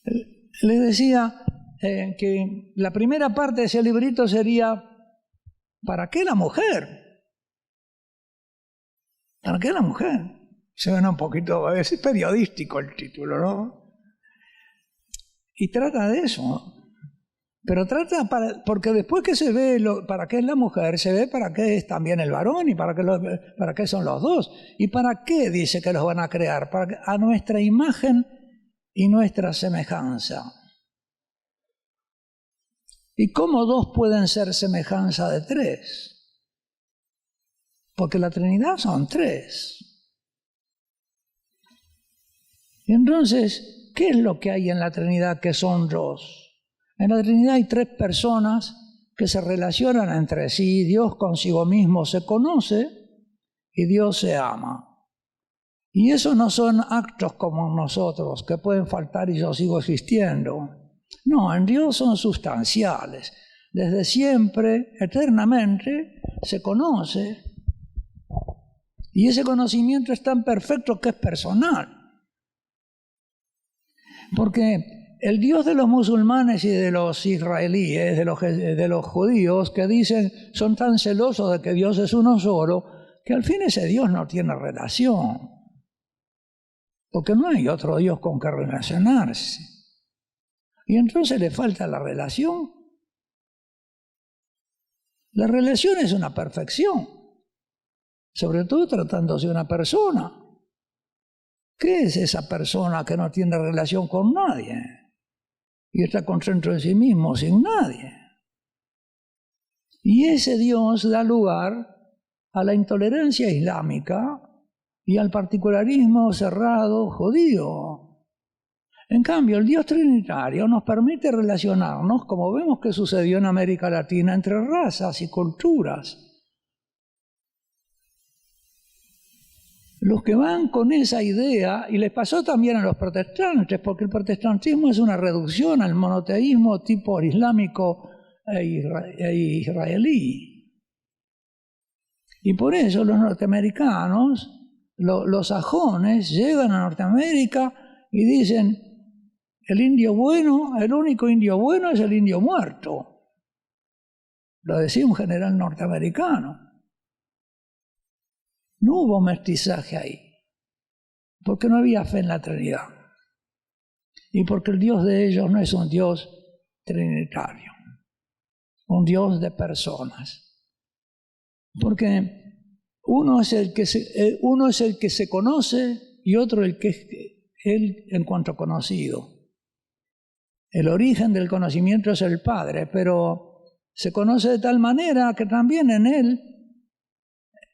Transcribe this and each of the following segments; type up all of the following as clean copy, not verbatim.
Les decía que la primera parte de ese librito sería, ¿para qué la mujer? ¿Para qué la mujer? Suena un poquito, es periodístico el título, ¿no? Y trata de eso, ¿no? Pero trata, porque después que se ve para qué es la mujer, se ve para qué es también el varón y para qué son los dos. ¿Y para qué dice que los van a crear? A nuestra imagen y nuestra semejanza. ¿Y cómo dos pueden ser semejanza de tres? Porque la Trinidad son tres. Y entonces, ¿qué es lo que hay en la Trinidad que son dos? En la Trinidad hay tres personas que se relacionan entre sí. Dios consigo mismo se conoce y Dios se ama. Y eso no son actos como nosotros, que pueden faltar y yo sigo existiendo. No, en Dios son sustanciales. Desde siempre, eternamente, se conoce. Y ese conocimiento es tan perfecto que es personal. Porque el Dios de los musulmanes y de los israelíes, de los judíos, que dicen, son tan celosos de que Dios es uno solo, que al fin ese Dios no tiene relación. Porque no hay otro Dios con que relacionarse. Y entonces le falta la relación. La relación es una perfección, sobre todo tratándose de una persona. ¿Qué es esa persona que no tiene relación con nadie? Y está concentrado en sí mismo, sin nadie. Y ese Dios da lugar a la intolerancia islámica y al particularismo cerrado judío. En cambio, el Dios trinitario nos permite relacionarnos, como vemos que sucedió en América Latina, entre razas y culturas. Los que van con esa idea, y les pasó también a los protestantes, porque el protestantismo es una reducción al monoteísmo tipo islámico e israelí. Y por eso los norteamericanos, los sajones, llegan a Norteamérica y dicen, el indio bueno, el único indio bueno es el indio muerto. Lo decía un general norteamericano. No hubo mestizaje ahí, porque no había fe en la Trinidad. Y porque el Dios de ellos no es un Dios trinitario, un Dios de personas. Porque uno es el que se conoce y otro el que es él en cuanto conocido. El origen del conocimiento es el Padre, pero se conoce de tal manera que también en él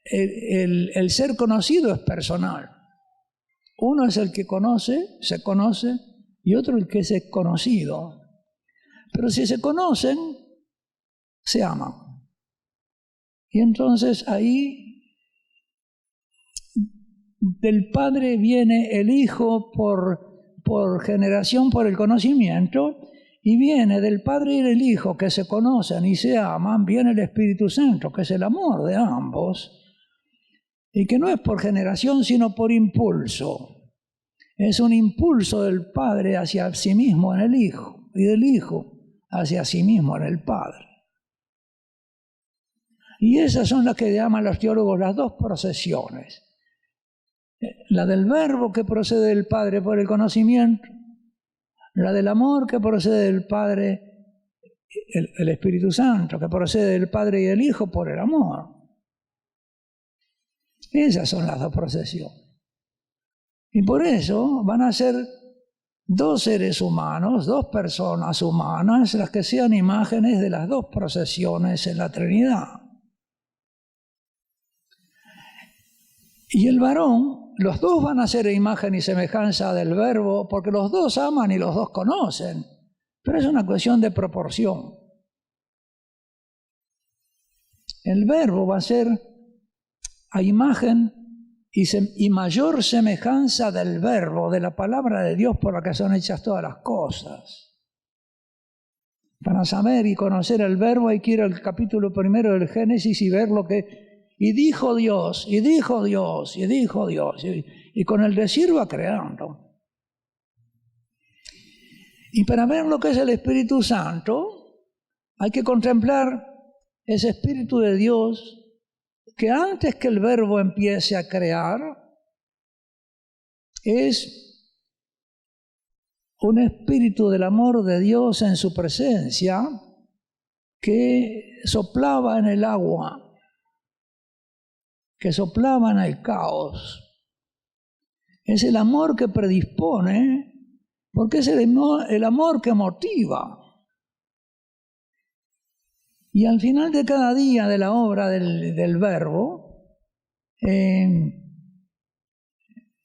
el ser conocido es personal. Uno es el que se conoce, y otro el que es conocido. Pero si se conocen, se aman. Y entonces ahí del Padre viene el Hijo por generación, por el conocimiento, y viene del Padre y del Hijo que se conocen y se aman, viene el Espíritu Santo, que es el amor de ambos. Y que no es por generación, sino por impulso. Es un impulso del Padre hacia sí mismo en el Hijo, y del Hijo hacia sí mismo en el Padre. Y esas son las que llaman los teólogos las dos procesiones. La del Verbo que procede del Padre por el conocimiento, la del amor que procede del Padre, el Espíritu Santo, que procede del Padre y del Hijo por el amor. Esas son las dos procesiones. Y por eso van a ser dos seres humanos, dos personas humanas, las que sean imágenes de las dos procesiones en la Trinidad. Y el varón, los dos van a ser imagen y semejanza del Verbo, porque los dos aman y los dos conocen. Pero es una cuestión de proporción. El Verbo va a ser a imagen y mayor semejanza del Verbo, de la palabra de Dios por la que son hechas todas las cosas. Para saber y conocer el Verbo hay que ir al capítulo 1 del Génesis y ver lo que... Y dijo Dios, y dijo Dios, y dijo Dios, y con el decir va creando. Y para ver lo que es el Espíritu Santo, hay que contemplar ese Espíritu de Dios que antes que el Verbo empiece a crear, es un espíritu del amor de Dios en su presencia que soplaba en el agua, que soplaba en el caos. Es el amor que predispone, porque es el amor que motiva. Y al final de cada día de la obra del Verbo, el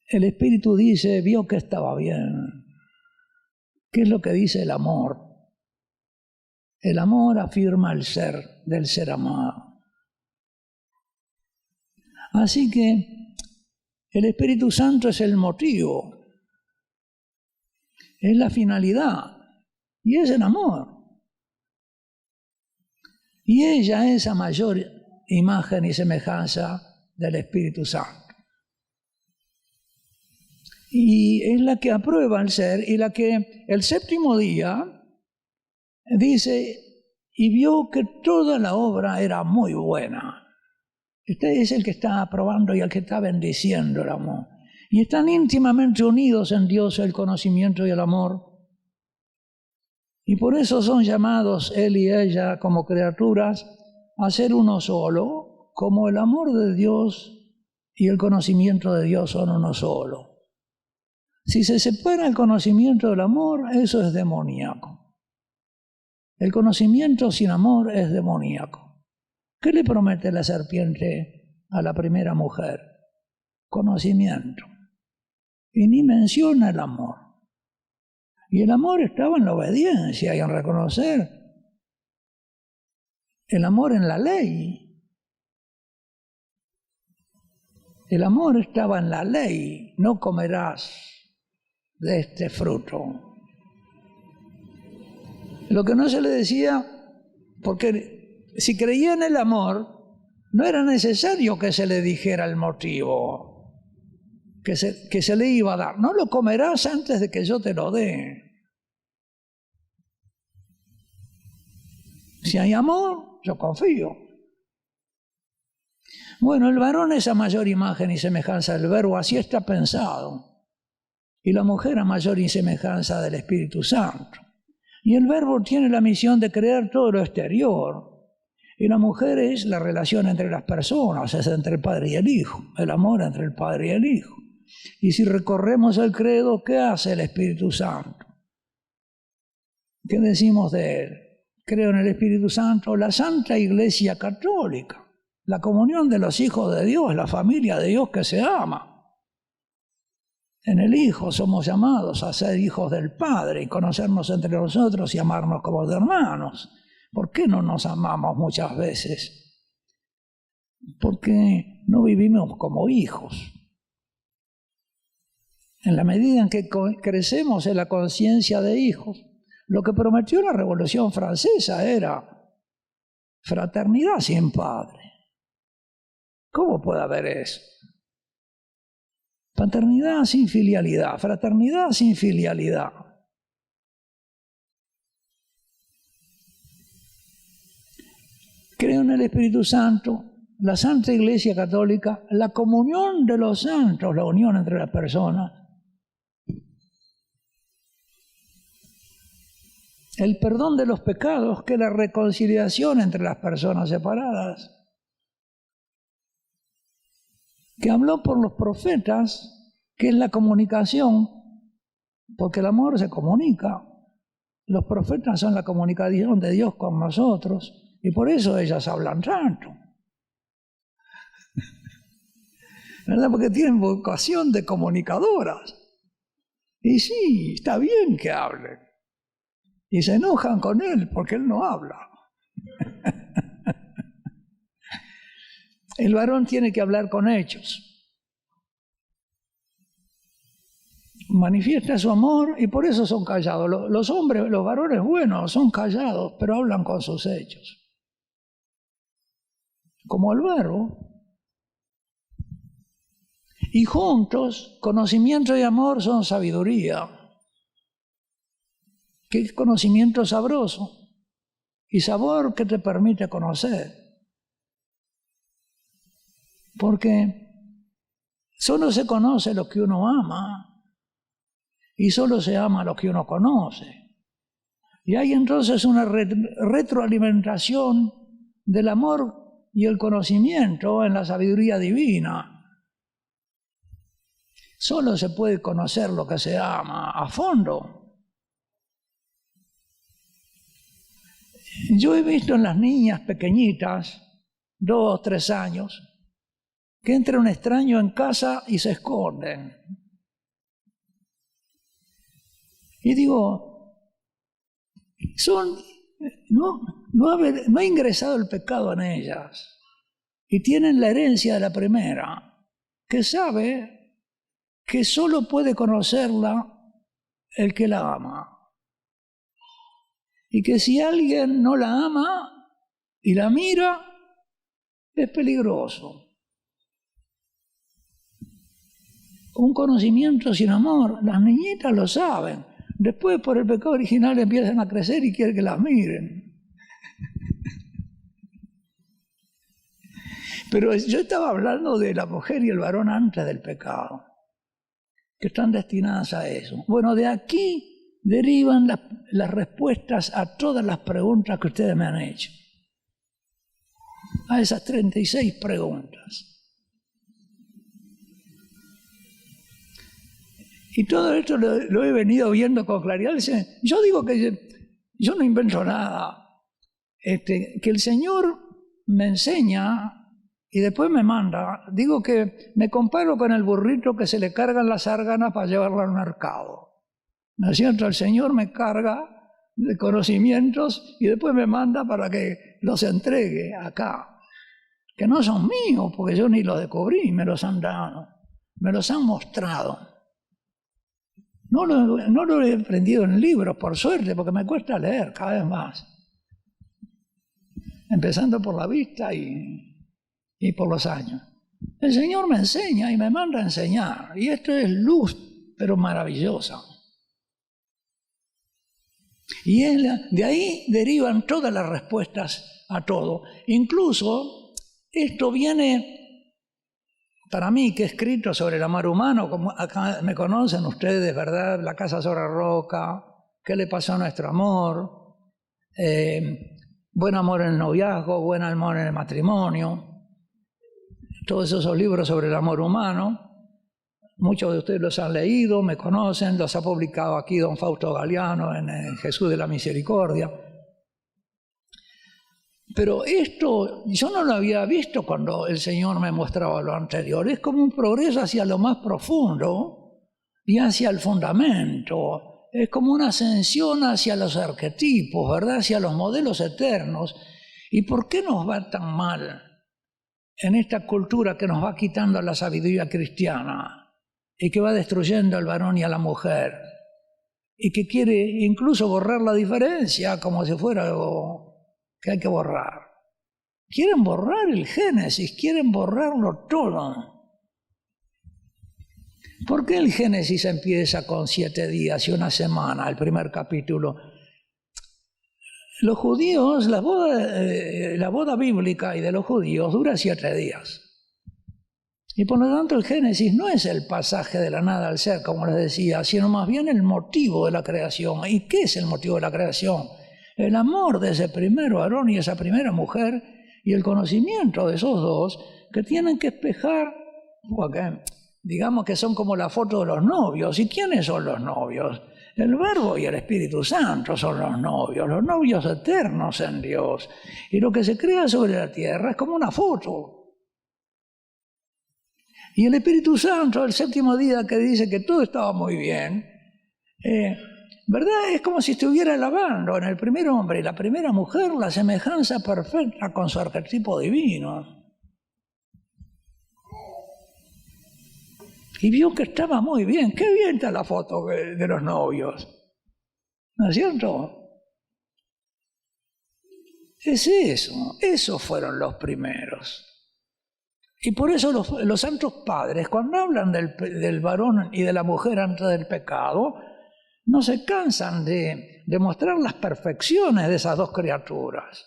Espíritu dice, vio que estaba bien. ¿Qué es lo que dice el amor? El amor afirma el ser del ser amado. Así que el Espíritu Santo es el motivo, es la finalidad y es el amor. Y ella es la mayor imagen y semejanza del Espíritu Santo. Y es la que aprueba el ser y la que el séptimo día dice, y vio que toda la obra era muy buena. Usted es el que está aprobando y el que está bendiciendo el amor. Y están íntimamente unidos en Dios el conocimiento y el amor. Y por eso son llamados él y ella como criaturas a ser uno solo, como el amor de Dios y el conocimiento de Dios son uno solo. Si se separa el conocimiento del amor, eso es demoníaco. El conocimiento sin amor es demoníaco. ¿Qué le promete la serpiente a la primera mujer? Conocimiento. Y ni menciona el amor. Y el amor estaba en la obediencia y en reconocer. El amor en la ley. El amor estaba en la ley. No comerás de este fruto. Lo que no se le decía, porque si creía en el amor, no era necesario que se le dijera el motivo que se le iba a dar. No lo comerás antes de que yo te lo dé. Si hay amor, yo confío. Bueno, el varón es a mayor imagen y semejanza del Verbo, así está pensado. Y la mujer a mayor y semejanza del Espíritu Santo. Y el Verbo tiene la misión de crear todo lo exterior. Y la mujer es la relación entre las personas, es entre el Padre y el Hijo, el amor entre el Padre y el Hijo. Y si recorremos el credo, ¿qué hace el Espíritu Santo? ¿Qué decimos de él? Creo en el Espíritu Santo, la Santa Iglesia Católica, la comunión de los hijos de Dios, la familia de Dios que se ama. En el Hijo somos llamados a ser hijos del Padre y conocernos entre nosotros y amarnos como de hermanos. ¿Por qué no nos amamos muchas veces? Porque no vivimos como hijos. En la medida en que crecemos en la conciencia de hijos, lo que prometió la Revolución Francesa era fraternidad sin padre. ¿Cómo puede haber eso? Paternidad sin filialidad, fraternidad sin filialidad. Creo en el Espíritu Santo, la Santa Iglesia Católica, la comunión de los santos, la unión entre las personas, el perdón de los pecados, que es la reconciliación entre las personas separadas, que habló por los profetas, que es la comunicación, porque el amor se comunica. Los profetas son la comunicación de Dios con nosotros, y por eso ellas hablan tanto. ¿Verdad? Porque tienen vocación de comunicadoras. Y sí, está bien que hablen. Y se enojan con él porque él no habla. El varón tiene que hablar con hechos. Manifiesta su amor y por eso son callados. Los hombres, los varones buenos son callados, pero hablan con sus hechos. Como el Verbo. Y juntos, conocimiento y amor son sabiduría. Qué conocimiento sabroso y sabor que te permite conocer. Porque solo se conoce lo que uno ama y solo se ama lo que uno conoce. Y hay entonces una retroalimentación del amor y el conocimiento en la sabiduría divina. Solo se puede conocer lo que se ama a fondo. Yo he visto en las niñas pequeñitas, 2 o 3 años, que entra un extraño en casa y se esconden. Y digo, no ha ingresado el pecado en ellas. Y tienen la herencia de la primera, que sabe que solo puede conocerla el que la ama. Y que si alguien no la ama y la mira, es peligroso. Un conocimiento sin amor, las niñitas lo saben. Después, por el pecado original, empiezan a crecer y quieren que las miren. Pero yo estaba hablando de la mujer y el varón antes del pecado, que están destinadas a eso. Bueno, de aquí derivan las respuestas a todas las preguntas que ustedes me han hecho. A esas 36 preguntas. Y todo esto lo he venido viendo con claridad. Yo digo que yo no invento nada. Que el Señor me enseña y después me manda. Digo que me comparo con el burrito que se le cargan las árganas para llevarlo al mercado. ¿No es cierto? El Señor me carga de conocimientos y después me manda para que los entregue acá. Que no son míos, porque yo ni los descubrí, me los han dado. Me los han mostrado. No lo he aprendido en libros, por suerte, porque me cuesta leer cada vez más. Empezando por la vista y por los años. El Señor me enseña y me manda a enseñar. Y esto es luz, pero maravillosa. Y de ahí derivan todas las respuestas a todo. Incluso esto viene... Para mí, que he escrito sobre el amor humano, como acá me conocen ustedes, ¿verdad? La casa sobre roca, ¿qué le pasó a nuestro amor? Buen amor en el noviazgo, buen amor en el matrimonio. Todos esos libros sobre el amor humano. Muchos de ustedes los han leído, me conocen, los ha publicado aquí don Fausto Galeano en Jesús de la Misericordia. Pero esto yo no lo había visto cuando el Señor me mostraba lo anterior. Es como un progreso hacia lo más profundo y hacia el fundamento. Es como una ascensión hacia los arquetipos, ¿verdad? Hacia los modelos eternos. ¿Y por qué nos va tan mal en esta cultura que nos va quitando la sabiduría cristiana y que va destruyendo al varón y a la mujer? Y que quiere incluso borrar la diferencia como si fuera algo que hay que borrar. Quieren borrar el Génesis, quieren borrarlo todo. ¿Por qué el Génesis empieza con 7 días y 1 semana, el primer capítulo? Los judíos, la boda bíblica y de los judíos dura 7 días. Y por lo tanto el Génesis no es el pasaje de la nada al ser, como les decía, sino más bien el motivo de la creación. ¿Y qué es el motivo de la creación? El amor de ese primer varón y esa primera mujer y el conocimiento de esos dos que tienen que espejar, porque digamos que son como la foto de los novios. ¿Y quiénes son los novios? El Verbo y el Espíritu Santo son los novios eternos en Dios. Y lo que se crea sobre la tierra es como una foto. Y el Espíritu Santo, el 7º día que dice que todo estaba muy bien, ¿verdad? Es como si estuviera alabando en el primer hombre y la primera mujer la semejanza perfecta con su arquetipo divino. Y vio que estaba muy bien. Qué bien está la foto de los novios. ¿No es cierto? Es eso. Esos fueron los primeros. Y por eso los santos padres, cuando hablan del varón y de la mujer antes del pecado, no se cansan de mostrar las perfecciones de esas dos criaturas.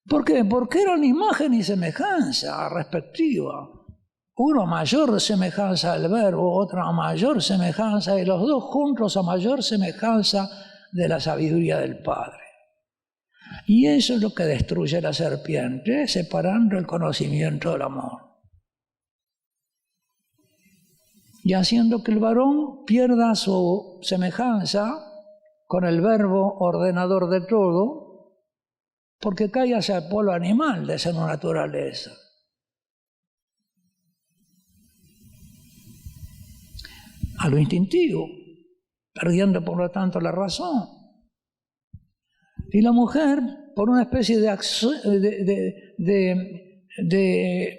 ¿Por qué? Porque eran imagen y semejanza respectiva. Uno mayor semejanza del Verbo, otra mayor semejanza, y los dos juntos a mayor semejanza de la sabiduría del Padre. Y eso es lo que destruye la serpiente, separando el conocimiento del amor. Y haciendo que el varón pierda su semejanza con el Verbo ordenador de todo, porque cae hacia el polo animal de esa naturaleza. A lo instintivo, perdiendo por lo tanto la razón. Y la mujer, por una especie de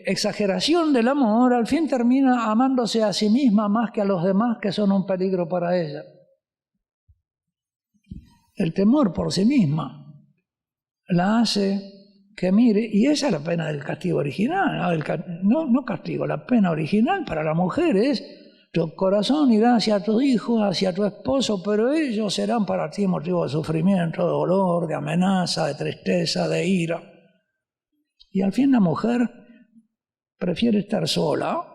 exageración del amor, al fin termina amándose a sí misma más que a los demás que son un peligro para ella. El temor por sí misma la hace que mire, y esa es la pena del castigo original, no castigo, la pena original para la mujer es: tu corazón irá hacia tu hijo, hacia tu esposo, pero ellos serán para ti motivo de sufrimiento, de dolor, de amenaza, de tristeza, de ira. Y al fin la mujer prefiere estar sola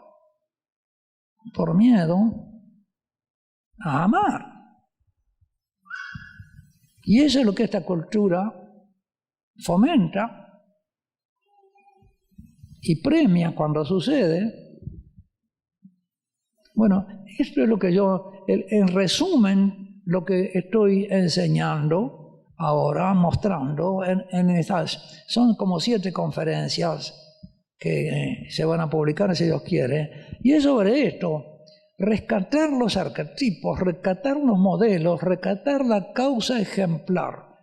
por miedo a amar. Y eso es lo que esta cultura fomenta y premia cuando sucede. Bueno, esto es lo que yo, en resumen, lo que estoy enseñando ahora, mostrando en estas, son como 7 conferencias que se van a publicar si Dios quiere, y es sobre esto: rescatar los arquetipos, rescatar los modelos, rescatar la causa ejemplar.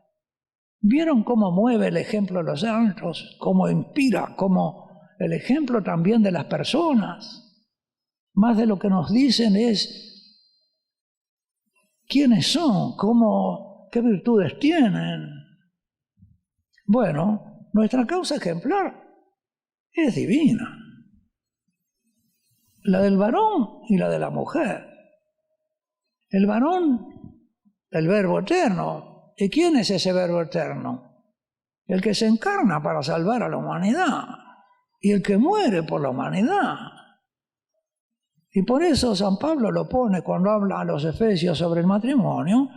¿Vieron cómo mueve el ejemplo de los santos? ¿Cómo inspira? ¿Cómo el ejemplo también de las personas? Más de lo que nos dicen es quiénes son, qué virtudes tienen. Bueno, nuestra causa ejemplar es divina. La del varón y la de la mujer. El varón, el Verbo eterno. ¿Y quién es ese Verbo eterno? El que se encarna para salvar a la humanidad y el que muere por la humanidad. Y por eso San Pablo lo pone cuando habla a los Efesios sobre el matrimonio,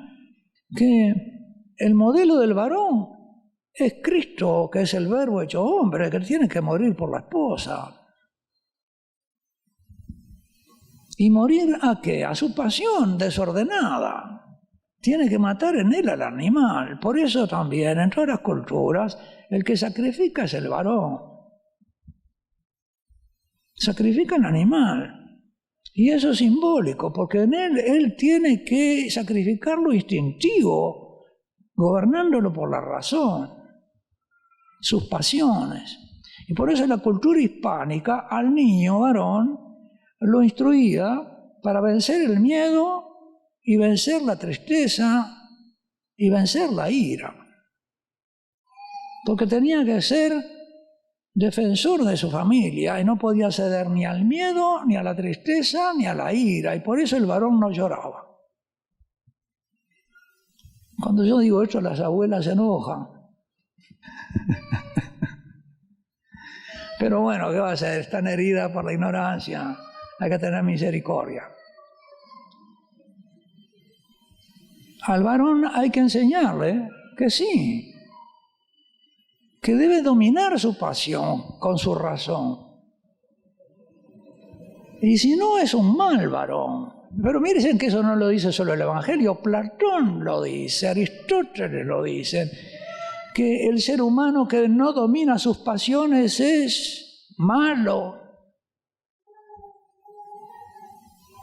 que el modelo del varón es Cristo, que es el Verbo hecho hombre, que tiene que morir por la esposa. ¿Y morir a qué? A su pasión desordenada. Tiene que matar en él al animal. Por eso también en todas las culturas el que sacrifica es el varón. Sacrifica al animal. Y eso es simbólico, porque en él tiene que sacrificar lo instintivo, gobernándolo por la razón, sus pasiones. Y por eso la cultura hispánica al niño varón lo instruía para vencer el miedo y vencer la tristeza y vencer la ira. Porque tenía que ser defensor de su familia y no podía ceder ni al miedo, ni a la tristeza, ni a la ira, y por eso el varón no lloraba. Cuando yo digo esto, las abuelas se enojan. Pero bueno, ¿qué va a hacer? Están heridas por la ignorancia, hay que tener misericordia. Al varón hay que enseñarle que sí, que debe dominar su pasión con su razón. Y si no, es un mal varón. Pero miren que eso no lo dice solo el Evangelio, Platón lo dice, Aristóteles lo dice, que el ser humano que no domina sus pasiones es malo.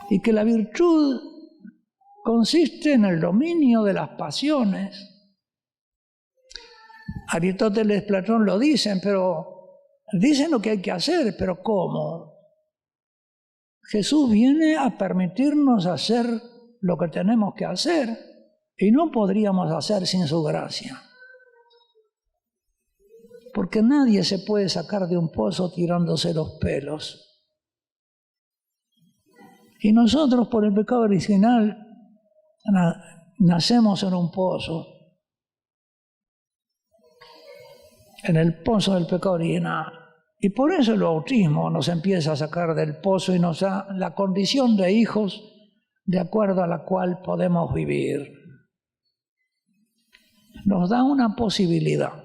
Y que la virtud consiste en el dominio de las pasiones. Aristóteles, Platón lo dicen, pero dicen lo que hay que hacer, pero ¿cómo? Jesús viene a permitirnos hacer lo que tenemos que hacer y no podríamos hacer sin su gracia. Porque nadie se puede sacar de un pozo tirándose los pelos. Y nosotros, por el pecado original, Nacemos en un pozo, en el pozo del pecado original. Y por eso el bautismo nos empieza a sacar del pozo y nos da la condición de hijos de acuerdo a la cual podemos vivir. Nos da una posibilidad.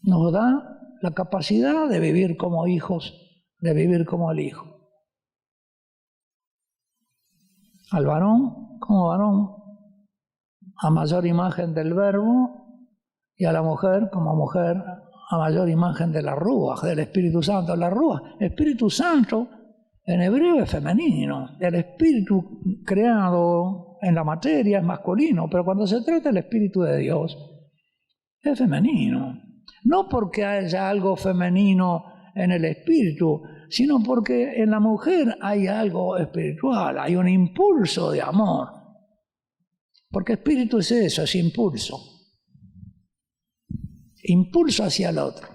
Nos da la capacidad de vivir como hijos, de vivir como el Hijo. Al varón como varón, a mayor imagen del Verbo, y a la mujer como mujer, a mayor imagen de la Ruaj, del Espíritu Santo. La Ruaj, Espíritu Santo, en hebreo es femenino. El Espíritu creado en la materia es masculino, pero cuando se trata del Espíritu de Dios, es femenino. No porque haya algo femenino en el Espíritu, sino porque en la mujer hay algo espiritual, hay un impulso de amor. Porque Espíritu es eso, es impulso. Impulso hacia el otro.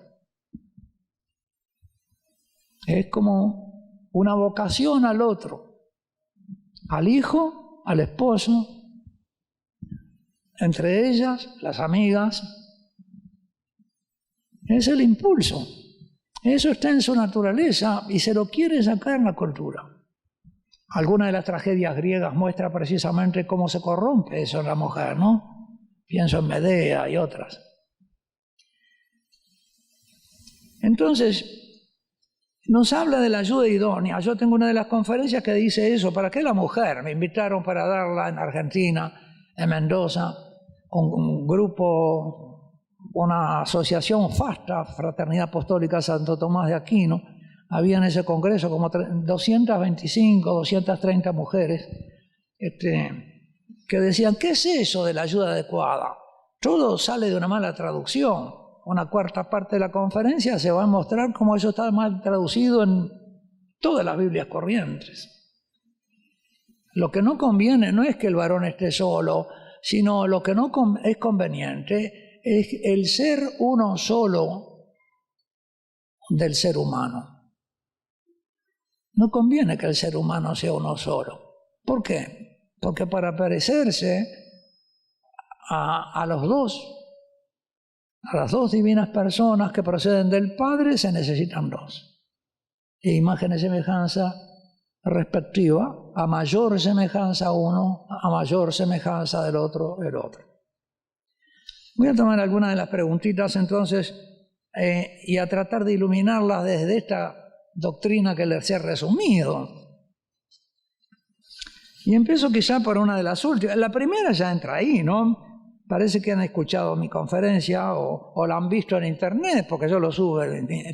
Es como una vocación al otro, al hijo, al esposo, entre ellas, las amigas. Es el impulso. Eso está en su naturaleza y se lo quiere sacar en la cultura. Alguna de las tragedias griegas muestra precisamente cómo se corrompe eso en la mujer, ¿no? Pienso en Medea y otras. Entonces, nos habla de la ayuda idónea. Yo tengo una de las conferencias que dice eso. ¿Para qué la mujer? Me invitaron para darla en Argentina, en Mendoza, un grupo, una asociación FASTA, Fraternidad Apostólica Santo Tomás de Aquino. Había en ese congreso como 225, 230 mujeres que decían, ¿qué es eso de la ayuda adecuada? Todo sale de una mala traducción. Una cuarta parte de la conferencia se va a mostrar cómo eso está mal traducido en todas las Biblias corrientes. Lo que no conviene no es que el varón esté solo, sino lo que no es conveniente es el ser uno solo del ser humano. No conviene que el ser humano sea uno solo. ¿Por qué? Porque para parecerse a las dos divinas personas que proceden del Padre se necesitan dos. E imagen y semejanza respectiva, a mayor semejanza uno, a mayor semejanza del otro, el otro. Voy a tomar algunas de las preguntitas entonces y a tratar de iluminarlas desde esta doctrina que les he resumido. Y empiezo quizá por una de las últimas. La primera ya entra ahí, ¿no? Parece que han escuchado mi conferencia o la han visto en internet, porque yo lo subo.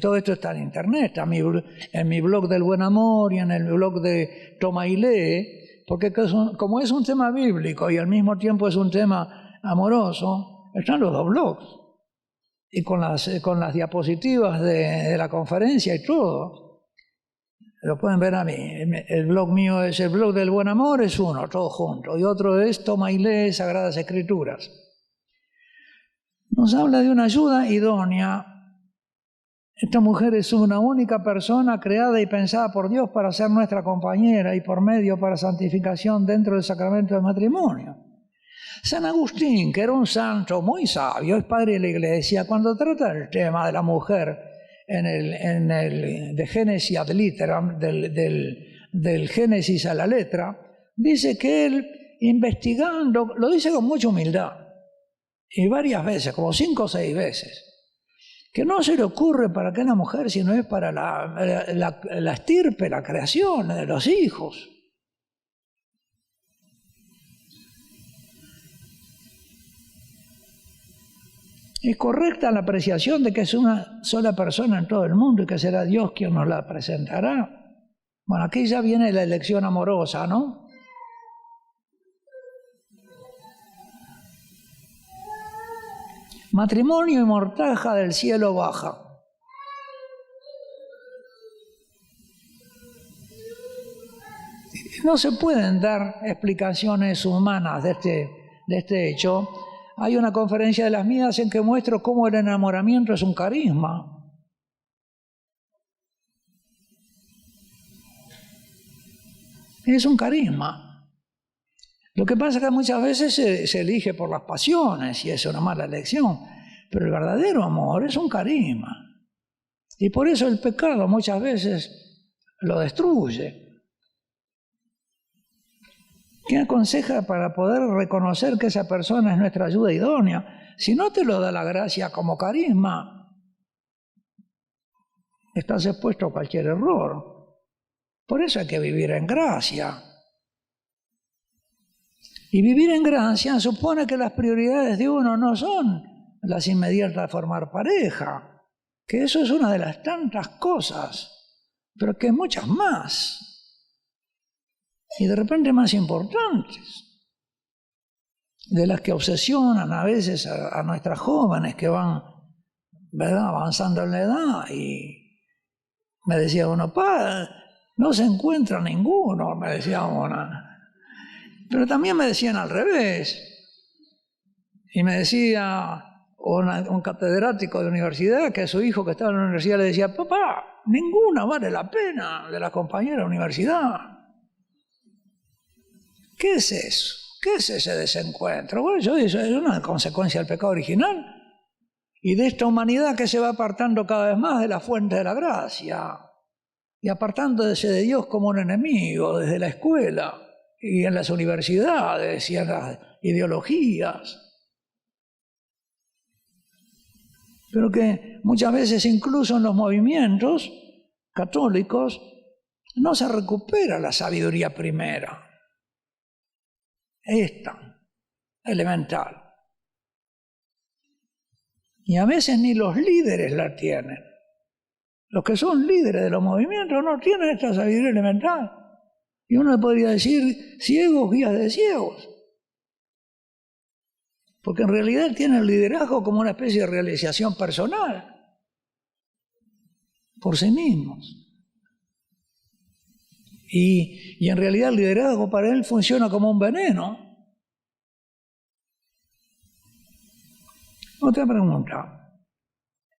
Todo esto está en internet, está en mi blog del Buen Amor y en el blog de Toma y Lee, porque como es un tema bíblico y al mismo tiempo es un tema amoroso, están los dos blogs. Y con las diapositivas de la conferencia y todo. Lo pueden ver a mí. El blog mío es el blog del Buen Amor, es uno, todo junto. Y otro es Toma y Lee, Sagradas Escrituras. Nos habla de una ayuda idónea. Esta mujer es una única persona creada y pensada por Dios para ser nuestra compañera y por medio para santificación dentro del sacramento del matrimonio. San Agustín, que era un santo muy sabio, es padre de la Iglesia, cuando trata el tema de la mujer de Génesis ad litteram, del Génesis a la letra, dice que él, investigando, lo dice con mucha humildad, y varias veces, como 5 o 6 veces, que no se le ocurre para qué la mujer, sino es para la estirpe, la creación de los hijos. Es correcta la apreciación de que es una sola persona en todo el mundo y que será Dios quien nos la presentará. Bueno, aquí ya viene la elección amorosa, ¿no? Matrimonio y mortaja del cielo baja. No se pueden dar explicaciones humanas de este hecho. Hay una conferencia de las mías en que muestro cómo el enamoramiento es un carisma. Es un carisma. Lo que pasa es que muchas veces se elige por las pasiones y es una mala elección, pero el verdadero amor es un carisma. Y por eso el pecado muchas veces lo destruye. ¿Qué aconseja para poder reconocer que esa persona es nuestra ayuda idónea? Si no te lo da la gracia como carisma, estás expuesto a cualquier error. Por eso hay que vivir en gracia. Y vivir en gracia supone que las prioridades de uno no son las inmediatas de formar pareja, que eso es una de las tantas cosas, pero que hay muchas más. Y de repente más importantes, de las que obsesionan a veces a nuestras jóvenes que van, ¿verdad?, avanzando en la edad. Y me decía uno, no se encuentra ninguno, me decía una. Pero también me decían al revés. Y me decía un catedrático de universidad que a su hijo que estaba en la universidad le decía, papá, ninguna vale la pena de la compañera de universidad. ¿Qué es eso? ¿Qué es ese desencuentro? Bueno, eso es una consecuencia del pecado original y de esta humanidad que se va apartando cada vez más de la fuente de la gracia y apartándose de Dios como un enemigo desde la escuela y en las universidades y en las ideologías. Pero que muchas veces incluso en los movimientos católicos no se recupera la sabiduría primera. Esta, elemental. Y a veces ni los líderes la tienen. Los que son líderes de los movimientos no tienen esta sabiduría elemental. Y uno podría decir, ciegos, guías de ciegos. Porque en realidad tienen el liderazgo como una especie de realización personal, por sí mismos. Y en realidad el liderazgo para él funciona como un veneno. Otra pregunta.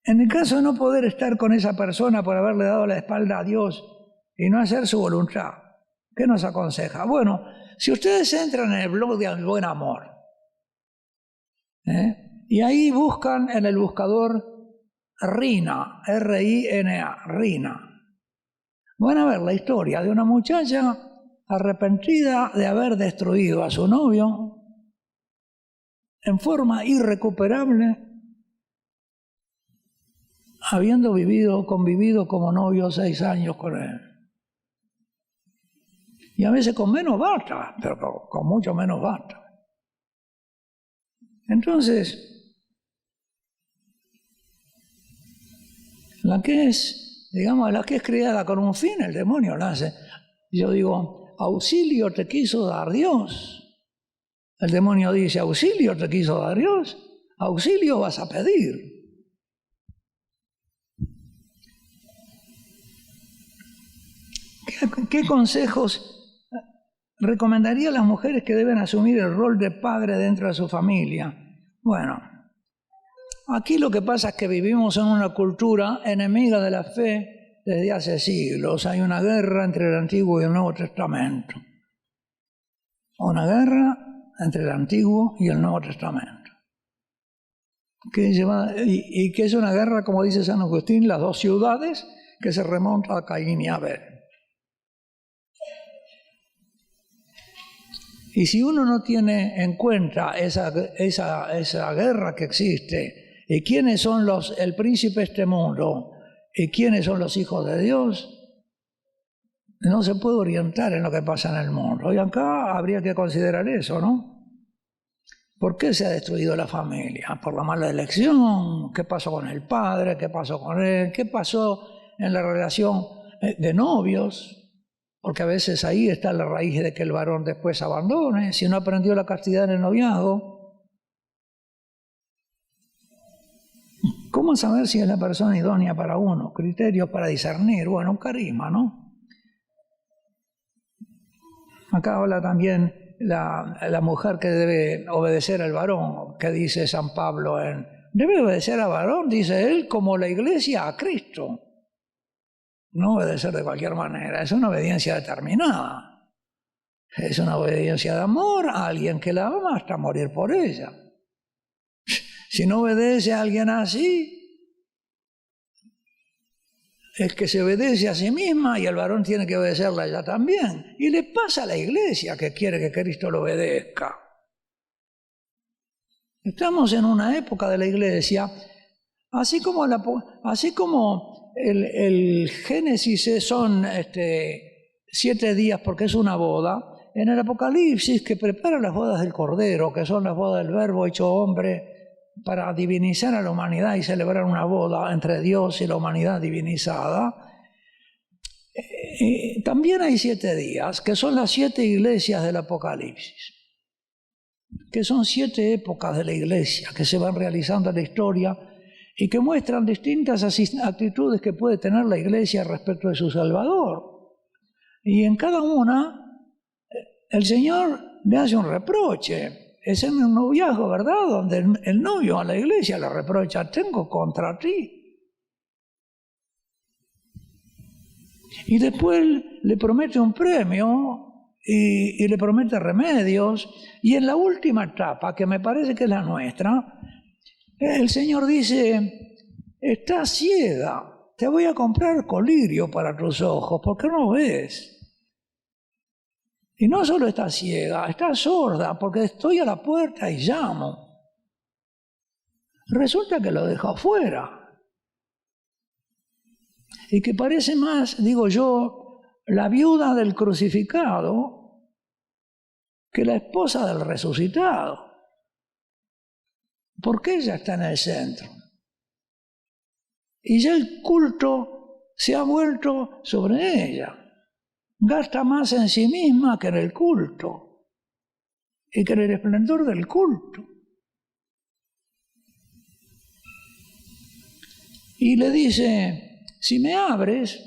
En el caso de no poder estar con esa persona por haberle dado la espalda a Dios y no hacer su voluntad, ¿qué nos aconseja? Bueno, si ustedes entran en el blog de Buen Amor, y ahí buscan en el buscador Rina, R-I-N-A, Rina, van a ver la historia de una muchacha arrepentida de haber destruido a su novio en forma irrecuperable, habiendo convivido como novio 6 años con él. Y a veces con menos basta, pero con mucho menos basta. Entonces, la que es creada con un fin, el demonio la hace. Yo digo, auxilio te quiso dar Dios. El demonio dice, auxilio te quiso dar Dios, auxilio vas a pedir. ¿Qué consejos recomendaría a las mujeres que deben asumir el rol de padre dentro de su familia? Bueno, aquí lo que pasa es que vivimos en una cultura enemiga de la fe desde hace siglos. Hay una guerra entre el Antiguo y el Nuevo Testamento. Una guerra entre el Antiguo y el Nuevo Testamento. Que es una guerra, como dice San Agustín, las dos ciudades que se remonta a Caín y Abel. Y si uno no tiene en cuenta esa guerra que existe, y quiénes son el príncipe de este mundo, y quiénes son los hijos de Dios, no se puede orientar en lo que pasa en el mundo. Y acá habría que considerar eso, ¿no? ¿Por qué se ha destruido la familia? ¿Por la mala elección? ¿Qué pasó con el padre? ¿Qué pasó con él? ¿Qué pasó en la relación de novios? Porque a veces ahí está la raíz de que el varón después abandone, si no aprendió la castidad en el noviazgo. ¿Cómo saber si es la persona idónea para uno? Criterios para discernir. Bueno, un carisma, ¿no? Acá habla también la mujer que debe obedecer al varón, que dice San Pablo debe obedecer al varón, dice él, como la iglesia a Cristo. No obedecer de cualquier manera, es una obediencia determinada. Es una obediencia de amor a alguien que la ama hasta morir por ella. Si no obedece a alguien así, es que se obedece a sí misma y el varón tiene que obedecerla a ella también. Y le pasa a la iglesia que quiere que Cristo lo obedezca. Estamos en una época de la iglesia, así como el Génesis son 7 días porque es una boda, en el Apocalipsis que prepara las bodas del Cordero, que son las bodas del Verbo hecho hombre, para divinizar a la humanidad y celebrar una boda entre Dios y la humanidad divinizada. También hay 7 días, que son las 7 iglesias del Apocalipsis, que son 7 épocas de la iglesia que se van realizando en la historia y que muestran distintas actitudes que puede tener la iglesia respecto de su Salvador. Y en cada una, el Señor le hace un reproche. Es en un noviazgo, ¿verdad?, donde el novio a la iglesia le reprocha: tengo contra ti. Y después le promete un premio y le promete remedios. Y en la última etapa, que me parece que es la nuestra, el Señor dice: estás ciega, te voy a comprar colirio para tus ojos, porque no ves. Y no solo estás ciega, estás sorda, porque estoy a la puerta y llamo. Resulta que lo dejó afuera. Y que parece más, digo yo, la viuda del crucificado que la esposa del resucitado. Porque ella está en el centro. Y ya el culto se ha vuelto sobre ella. Gasta más en sí misma que en el culto y que en el esplendor del culto. Y le dice: si me abres,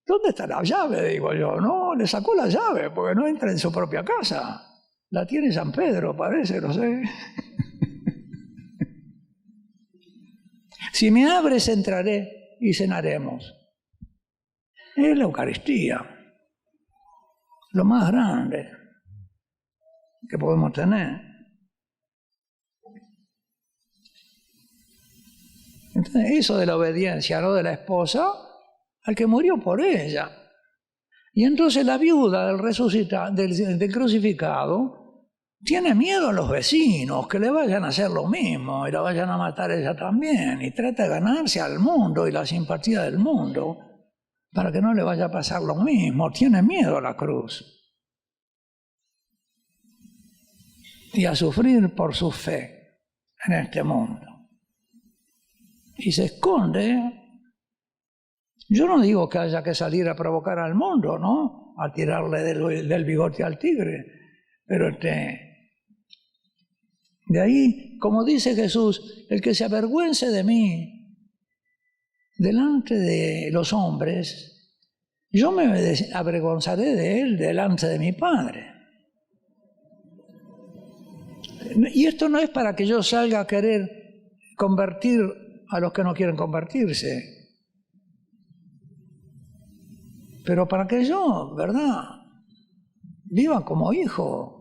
¿dónde está la llave? Digo yo. No, le sacó la llave porque no entra en su propia casa. La tiene San Pedro, parece, no sé. Si me abres, entraré y cenaremos. Es la Eucaristía. Lo más grande que podemos tener. Entonces, eso de la obediencia, ¿no?, de la esposa al que murió por ella. Y entonces la viuda del crucificado tiene miedo a los vecinos que le vayan a hacer lo mismo y la vayan a matar ella también, y trata de ganarse al mundo y la simpatía del mundo para que no le vaya a pasar lo mismo. Tiene miedo a la cruz y a sufrir por su fe en este mundo. Y se esconde. Yo no digo que haya que salir a provocar al mundo, ¿no?, a tirarle del bigote al tigre, pero de ahí, como dice Jesús, el que se avergüence de mí delante de los hombres, yo me avergonzaré de él delante de mi Padre. Y esto no es para que yo salga a querer convertir a los que no quieren convertirse, pero para que yo, ¿verdad?, viva como hijo,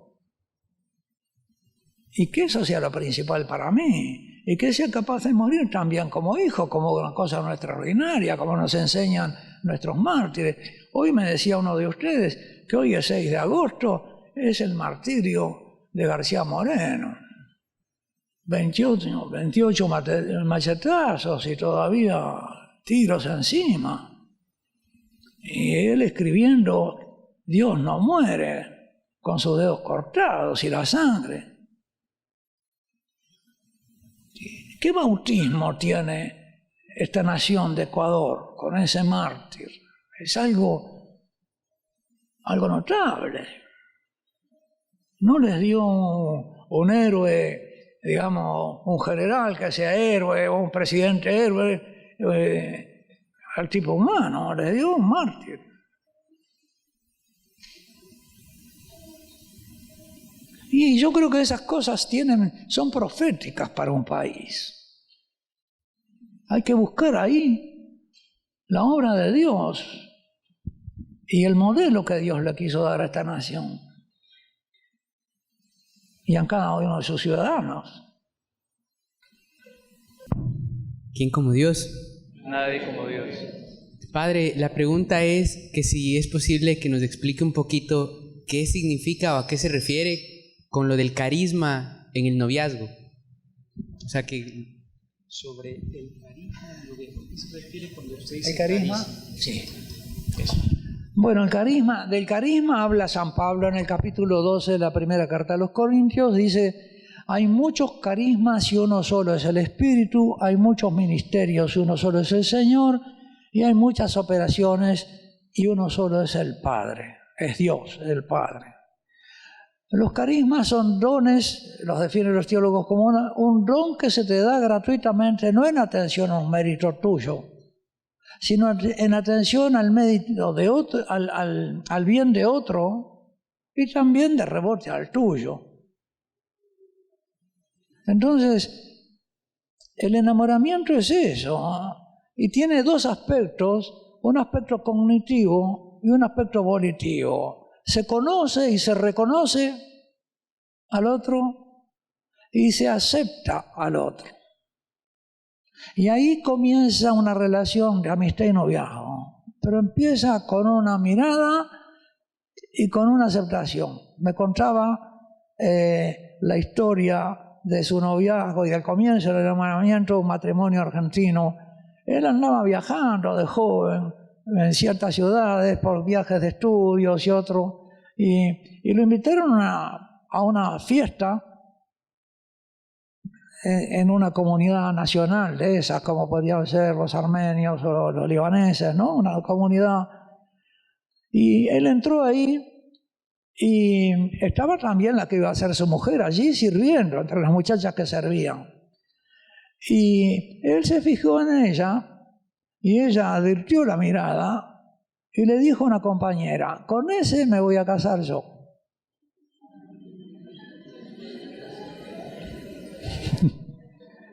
y que eso sea lo principal para mí, y que sea capaz de morir también como hijo, como una cosa no extraordinaria, como nos enseñan nuestros mártires. Hoy me decía uno de ustedes que hoy es 6 de agosto, es el martirio de García Moreno. 28 machetazos y todavía tiros encima. Y él escribiendo: Dios no muere, con sus dedos cortados y la sangre. ¿Qué bautismo tiene esta nación de Ecuador con ese mártir? Es algo notable. No les dio un héroe, digamos, un general que sea héroe o un presidente héroe al tipo humano, les dio un mártir. Y yo creo que esas cosas son proféticas para un país. Hay que buscar ahí la obra de Dios y el modelo que Dios le quiso dar a esta nación. y en cada uno de sus ciudadanos. ¿Quién como Dios? Nadie como Dios. Padre, la pregunta es que si es posible que nos explique un poquito qué significa o a qué se refiere con lo del carisma en el noviazgo. O sea que sobre el carisma en el noviazgo, ¿qué se refiere cuando usted dice ¿El carisma? Sí. Eso. Bueno, del carisma habla San Pablo en el capítulo 12 de la primera carta a los Corintios. Dice, hay muchos carismas y uno solo es el Espíritu, hay muchos ministerios y uno solo es el Señor, y hay muchas operaciones y uno solo es el Padre, es Dios, el Padre. Los carismas son dones, los definen los teólogos como un don que se te da gratuitamente, no en atención a un mérito tuyo, sino en atención al mérito de otro, al bien de otro y también de rebote al tuyo. Entonces, el enamoramiento es eso, ¿eh? Y tiene dos aspectos, un aspecto cognitivo y un aspecto volitivo. Se conoce y se reconoce al otro y se acepta al otro. Y ahí comienza una relación de amistad y noviazgo, pero empieza con una mirada y con una aceptación. Me contaba la historia de su noviazgo y del comienzo del enamoramiento de un matrimonio argentino. Él andaba viajando de joven en ciertas ciudades por viajes de estudios y otro, y lo invitaron a una fiesta en una comunidad nacional de esas, como podrían ser los armenios o los libaneses, ¿no? Una comunidad. Y él entró ahí y estaba también la que iba a ser su mujer allí sirviendo, entre las muchachas que servían. Y él se fijó en ella y ella advirtió la mirada y le dijo a una compañera, con ese me voy a casar yo.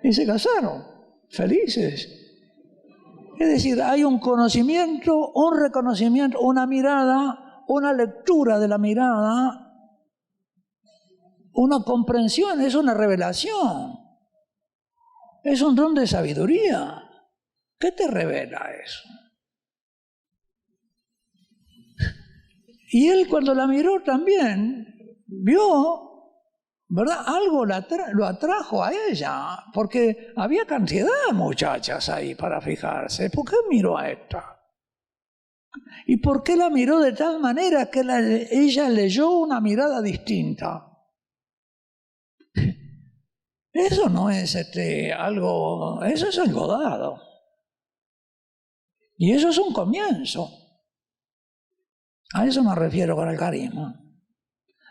Y se casaron, felices. Es decir, hay un conocimiento, un reconocimiento, una mirada, una lectura de la mirada, una comprensión, es una revelación. Es un don de sabiduría. ¿Qué te revela eso? Y él cuando la miró también vio, ¿verdad? Algo lo atrajo a ella, porque había cantidad de muchachas ahí para fijarse. ¿Por qué miró a esta? ¿Y por qué la miró de tal manera que ella leyó una mirada distinta? Eso no es algo, eso es algo dado. Y eso es un comienzo. A eso me refiero con el carisma.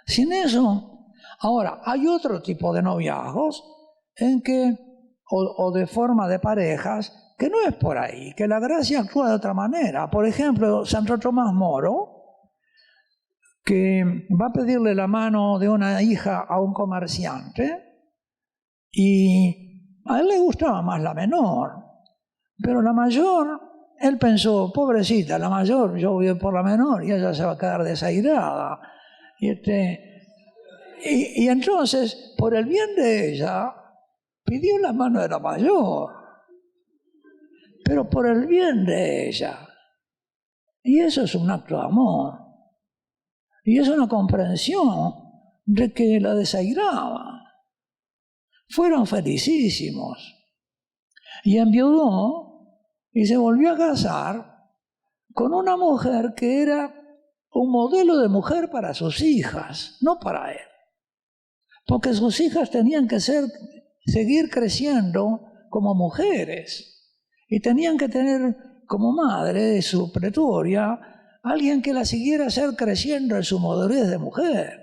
Sin eso, ahora, hay otro tipo de noviazgos en que, o de forma de parejas, que no es por ahí, que la gracia actúa de otra manera. Por ejemplo, Santo Tomás Moro, que va a pedirle la mano de una hija a un comerciante, y a él le gustaba más la menor, pero la mayor, él pensó, pobrecita, la mayor, yo voy por la menor y ella se va a quedar desairada. Y entonces, por el bien de ella, pidió la mano de la mayor, pero por el bien de ella. Y eso es un acto de amor. Y es una comprensión de que la desairaba. Fueron felicísimos. Y enviudó y se volvió a casar con una mujer que era un modelo de mujer para sus hijas, no para él. Porque sus hijas tenían que seguir creciendo como mujeres y tenían que tener como madre de su pretoria alguien que la siguiera creciendo en su madurez de mujer.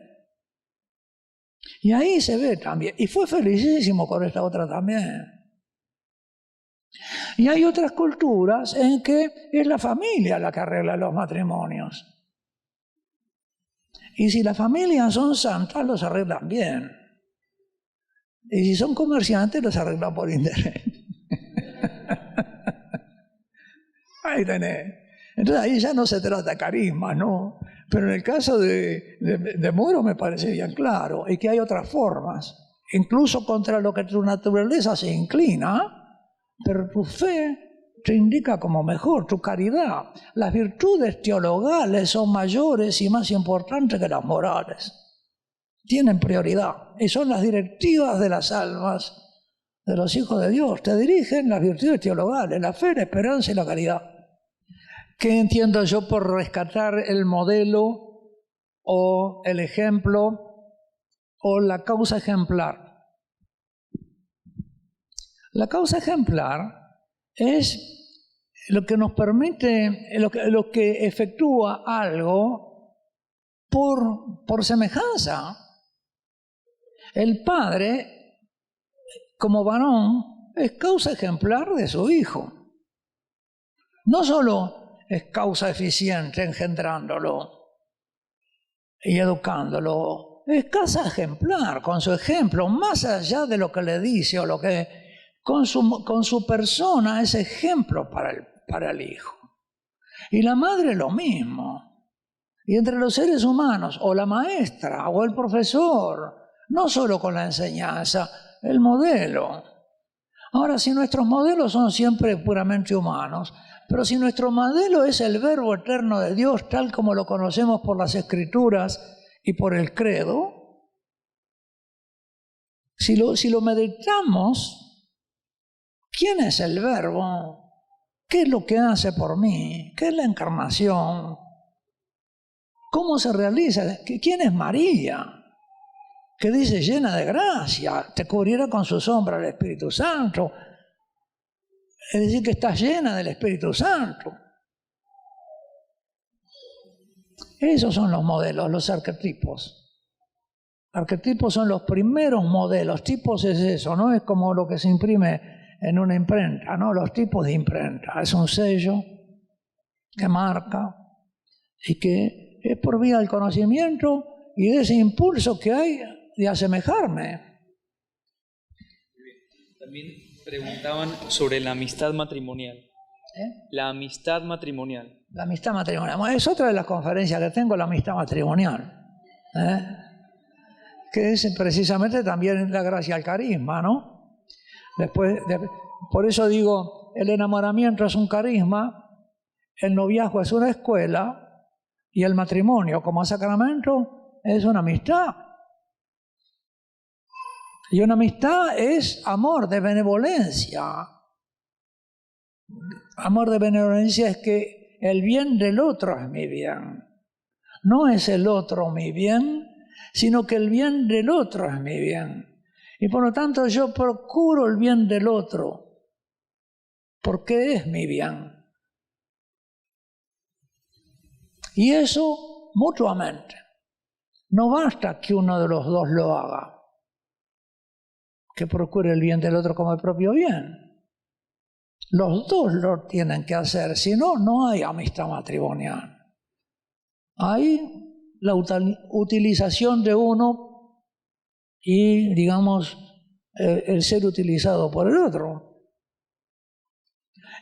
Y ahí se ve también, y fue felicísimo con esta otra también. Y hay otras culturas en que es la familia la que arregla los matrimonios. Y si las familias son santas, los arreglan bien. Y si son comerciantes, los arreglan por interés. Ahí tenés. Entonces ahí ya no se trata de carisma, ¿no? Pero en el caso de Moro me parece bien claro, y que hay otras formas, incluso contra lo que tu naturaleza se inclina, pero tu fe te indica como mejor, tu caridad. Las virtudes teologales son mayores y más importantes que las morales. Tienen prioridad y son las directivas de las almas de los hijos de Dios. Te dirigen las virtudes teologales, la fe, la esperanza y la caridad. ¿Qué entiendo yo por rescatar el modelo o el ejemplo o la causa ejemplar? La causa ejemplar es lo que nos permite, lo que efectúa algo por semejanza. El padre, como varón, es causa ejemplar de su hijo. No solo es causa eficiente engendrándolo y educándolo, es causa ejemplar con su ejemplo, más allá de lo que le dice o lo que con su persona es ejemplo para el hijo. Y la madre lo mismo. Y entre los seres humanos, o la maestra, o el profesor, no solo con la enseñanza, el modelo. Ahora, si nuestros modelos son siempre puramente humanos, pero si nuestro modelo es el Verbo eterno de Dios, tal como lo conocemos por las Escrituras y por el credo, si lo meditamos, ¿quién es el Verbo? ¿Qué es lo que hace por mí? ¿Qué es la encarnación? ¿Cómo se realiza? ¿Quién es María? Que dice llena de gracia, te cubrirá con su sombra el Espíritu Santo. Es decir, que estás llena del Espíritu Santo. Esos son los modelos, los arquetipos. Arquetipos son los primeros modelos. Tipos es eso, no es como lo que se imprime en una imprenta, ¿no? Los tipos de imprenta. Es un sello que marca y que es por vía del conocimiento y de ese impulso que hay de asemejarme. También preguntaban sobre la amistad matrimonial. La amistad matrimonial. La amistad matrimonial. Bueno, es otra de las conferencias que tengo, la amistad matrimonial. Que es precisamente también la gracia al carisma, ¿no? Por eso digo, el enamoramiento es un carisma, el noviazgo es una escuela y el matrimonio como sacramento es una amistad. Y una amistad es amor de benevolencia. Amor de benevolencia es que el bien del otro es mi bien. No es el otro mi bien, sino que el bien del otro es mi bien. Y por lo tanto yo procuro el bien del otro, porque es mi bien. Y eso mutuamente. No basta que uno de los dos lo haga, que procure el bien del otro como el propio bien. Los dos lo tienen que hacer, si no, no hay amistad matrimonial. Hay la utilización de uno y, digamos, el ser utilizado por el otro.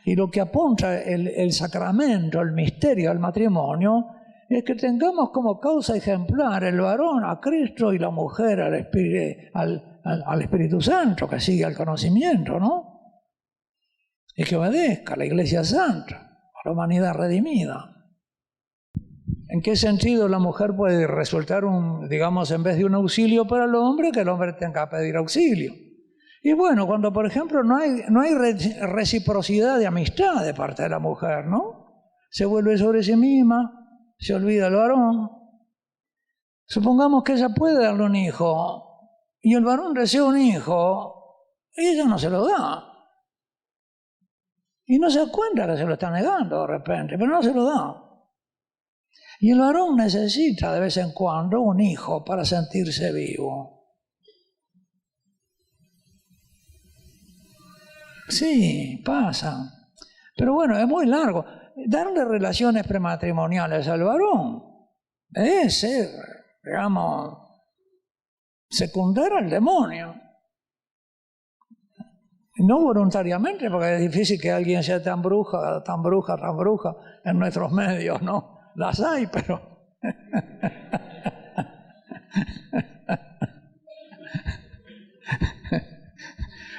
Y lo que apunta el sacramento, el misterio del matrimonio, es que tengamos como causa ejemplar el varón a Cristo y la mujer al Espíritu Santo, que sigue al conocimiento, ¿no? Y que obedezca a la Iglesia Santa, a la humanidad redimida. ¿En qué sentido la mujer puede resultar digamos, en vez de un auxilio para el hombre, que el hombre tenga que pedir auxilio? Y bueno, cuando por ejemplo no hay reciprocidad de amistad de parte de la mujer, ¿no? Se vuelve sobre sí misma, se olvida el varón. Supongamos que ella puede darle un hijo y el varón desea un hijo y ella no se lo da. Y no se da cuenta que se lo está negando de repente, pero no se lo da. Y el varón necesita de vez en cuando un hijo para sentirse vivo. Sí, pasa. Pero bueno, es muy largo. Darle relaciones prematrimoniales al varón es ser, digamos, secundar al demonio. No voluntariamente, porque es difícil que alguien sea tan bruja en nuestros medios, ¿no? Las hay, pero...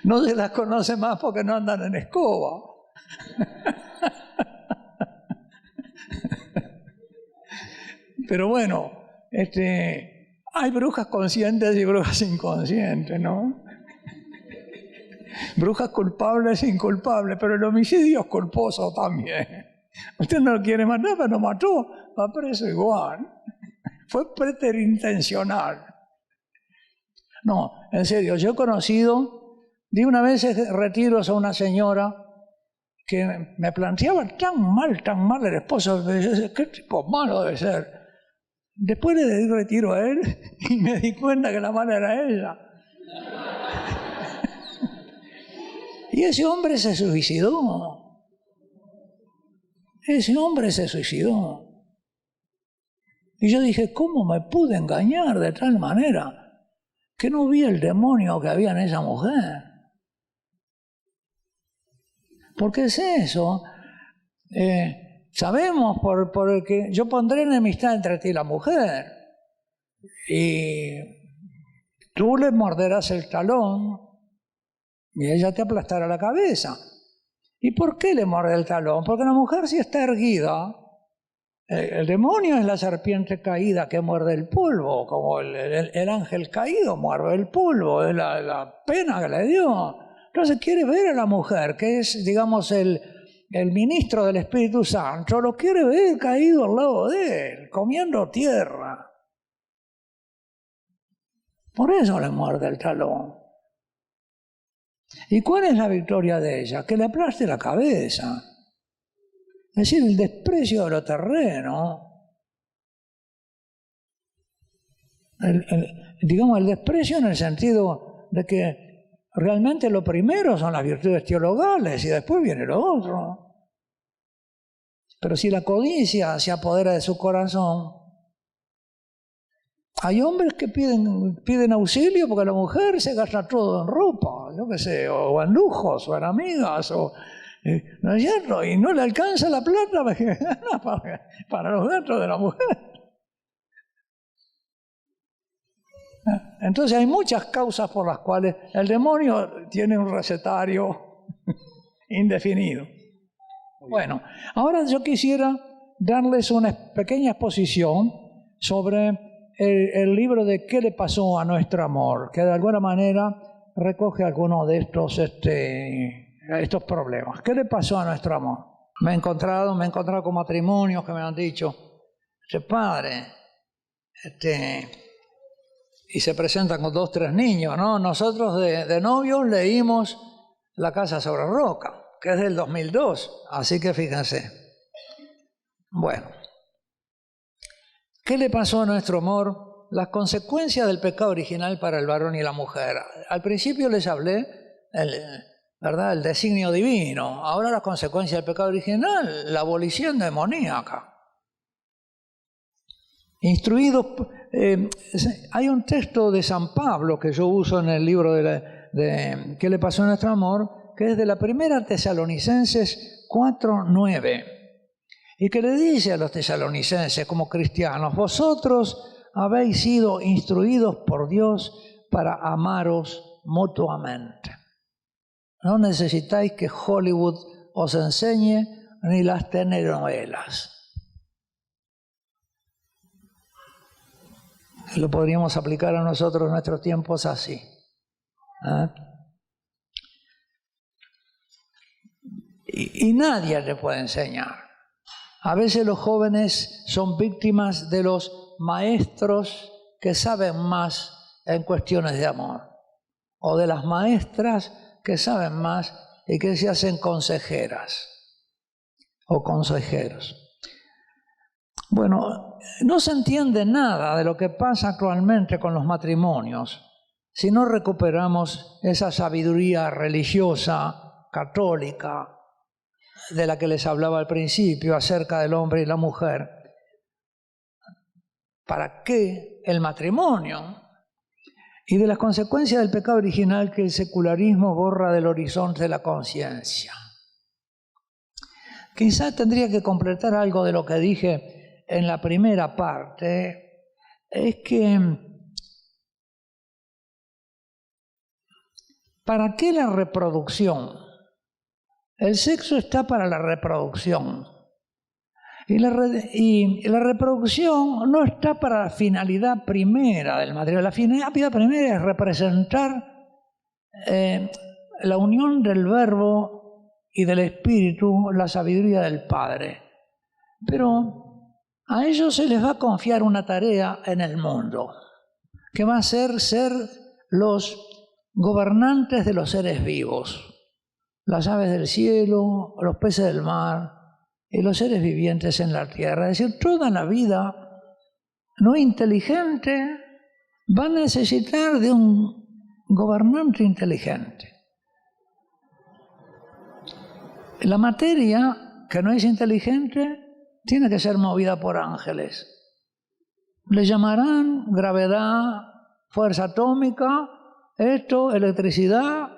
no se las conoce más porque no andan en escoba. Pero bueno, hay brujas conscientes y brujas inconscientes, ¿no? Brujas culpables e inculpables, pero el homicidio es culposo también. Usted no lo quiere matar, pero lo mató, va preso igual. Fue preterintencional. No, en serio, yo he conocido, di una vez retiros a una señora que me planteaba tan mal el esposo, ¿qué tipo malo debe ser? Después le di retiro a él y me di cuenta que la mala era ella. Y ese hombre se suicidó. Ese hombre se suicidó. Y yo dije, ¿cómo me pude engañar de tal manera que no vi el demonio que había en esa mujer? ¿Por qué es eso? Sabemos porque yo pondré enemistad entre ti y la mujer, y tú le morderás el talón y ella te aplastará la cabeza. ¿Y por qué le muerde el talón? Porque la mujer, si está erguida, el demonio es la serpiente caída que muerde el polvo, como el ángel caído muerde el polvo, es la pena que le dio. Entonces quiere ver a la mujer, que es, digamos, el ministro del Espíritu Santo, lo quiere ver caído al lado de él, comiendo tierra. Por eso le muerde el talón. ¿Y cuál es la victoria de ella? Que le aplaste la cabeza. Es decir, el desprecio de lo terreno. Digamos, el desprecio en el sentido de que realmente lo primero son las virtudes teologales y después viene lo otro. Pero si la codicia se apodera de su corazón, hay hombres que piden auxilio porque la mujer se gasta todo en ropa, yo qué sé, o en lujos, o en amigas, ¿no es cierto? Y no le alcanza la plata para los gastos de la mujer. Entonces hay muchas causas por las cuales el demonio tiene un recetario indefinido. Bueno, ahora yo quisiera darles una pequeña exposición sobre el libro de ¿Qué le pasó a nuestro amor?, que de alguna manera recoge algunos de estos problemas. ¿Qué le pasó a nuestro amor? Me he encontrado con matrimonios que me han dicho, padre, y se presentan con 2, 3 niños, ¿no? Nosotros de novios leímos La casa sobre roca, que es del 2002, así que fíjense. Bueno, ¿qué le pasó a nuestro amor? Las consecuencias del pecado original para el varón y la mujer. Al principio les hablé, ¿verdad?, el designio divino. Ahora las consecuencias del pecado original, la abolición demoníaca. Instruidos, hay un texto de San Pablo que yo uso en el libro de ¿Qué le pasó a nuestro amor?, que es de la primera Tesalonicenses 4:9, y que le dice a los tesalonicenses como cristianos: vosotros habéis sido instruidos por Dios para amaros mutuamente. No necesitáis que Hollywood os enseñe ni las telenovelas. Lo podríamos aplicar a nosotros en nuestros tiempos así. Y nadie le puede enseñar. A veces los jóvenes son víctimas de los maestros que saben más en cuestiones de amor, o de las maestras que saben más y que se hacen consejeras o consejeros. Bueno, no se entiende nada de lo que pasa actualmente con los matrimonios si no recuperamos esa sabiduría religiosa, católica, de la que les hablaba al principio, acerca del hombre y la mujer. ¿Para qué el matrimonio? y de las consecuencias del pecado original que el secularismo borra del horizonte de la conciencia. Quizá tendría que completar algo de lo que dije en la primera parte, es que ¿para qué la reproducción? El sexo está para la reproducción. Y la reproducción no está para la finalidad primera del matrimonio. La finalidad primera es representar la unión del verbo y del espíritu, la sabiduría del Padre. Pero a ellos se les va a confiar una tarea en el mundo, que va a ser los gobernantes de los seres vivos, las aves del cielo, los peces del mar y los seres vivientes en la tierra. Es decir, toda la vida no inteligente va a necesitar de un gobernante inteligente. La materia que no es inteligente tiene que ser movida por ángeles. Le llamarán gravedad, fuerza atómica, electricidad,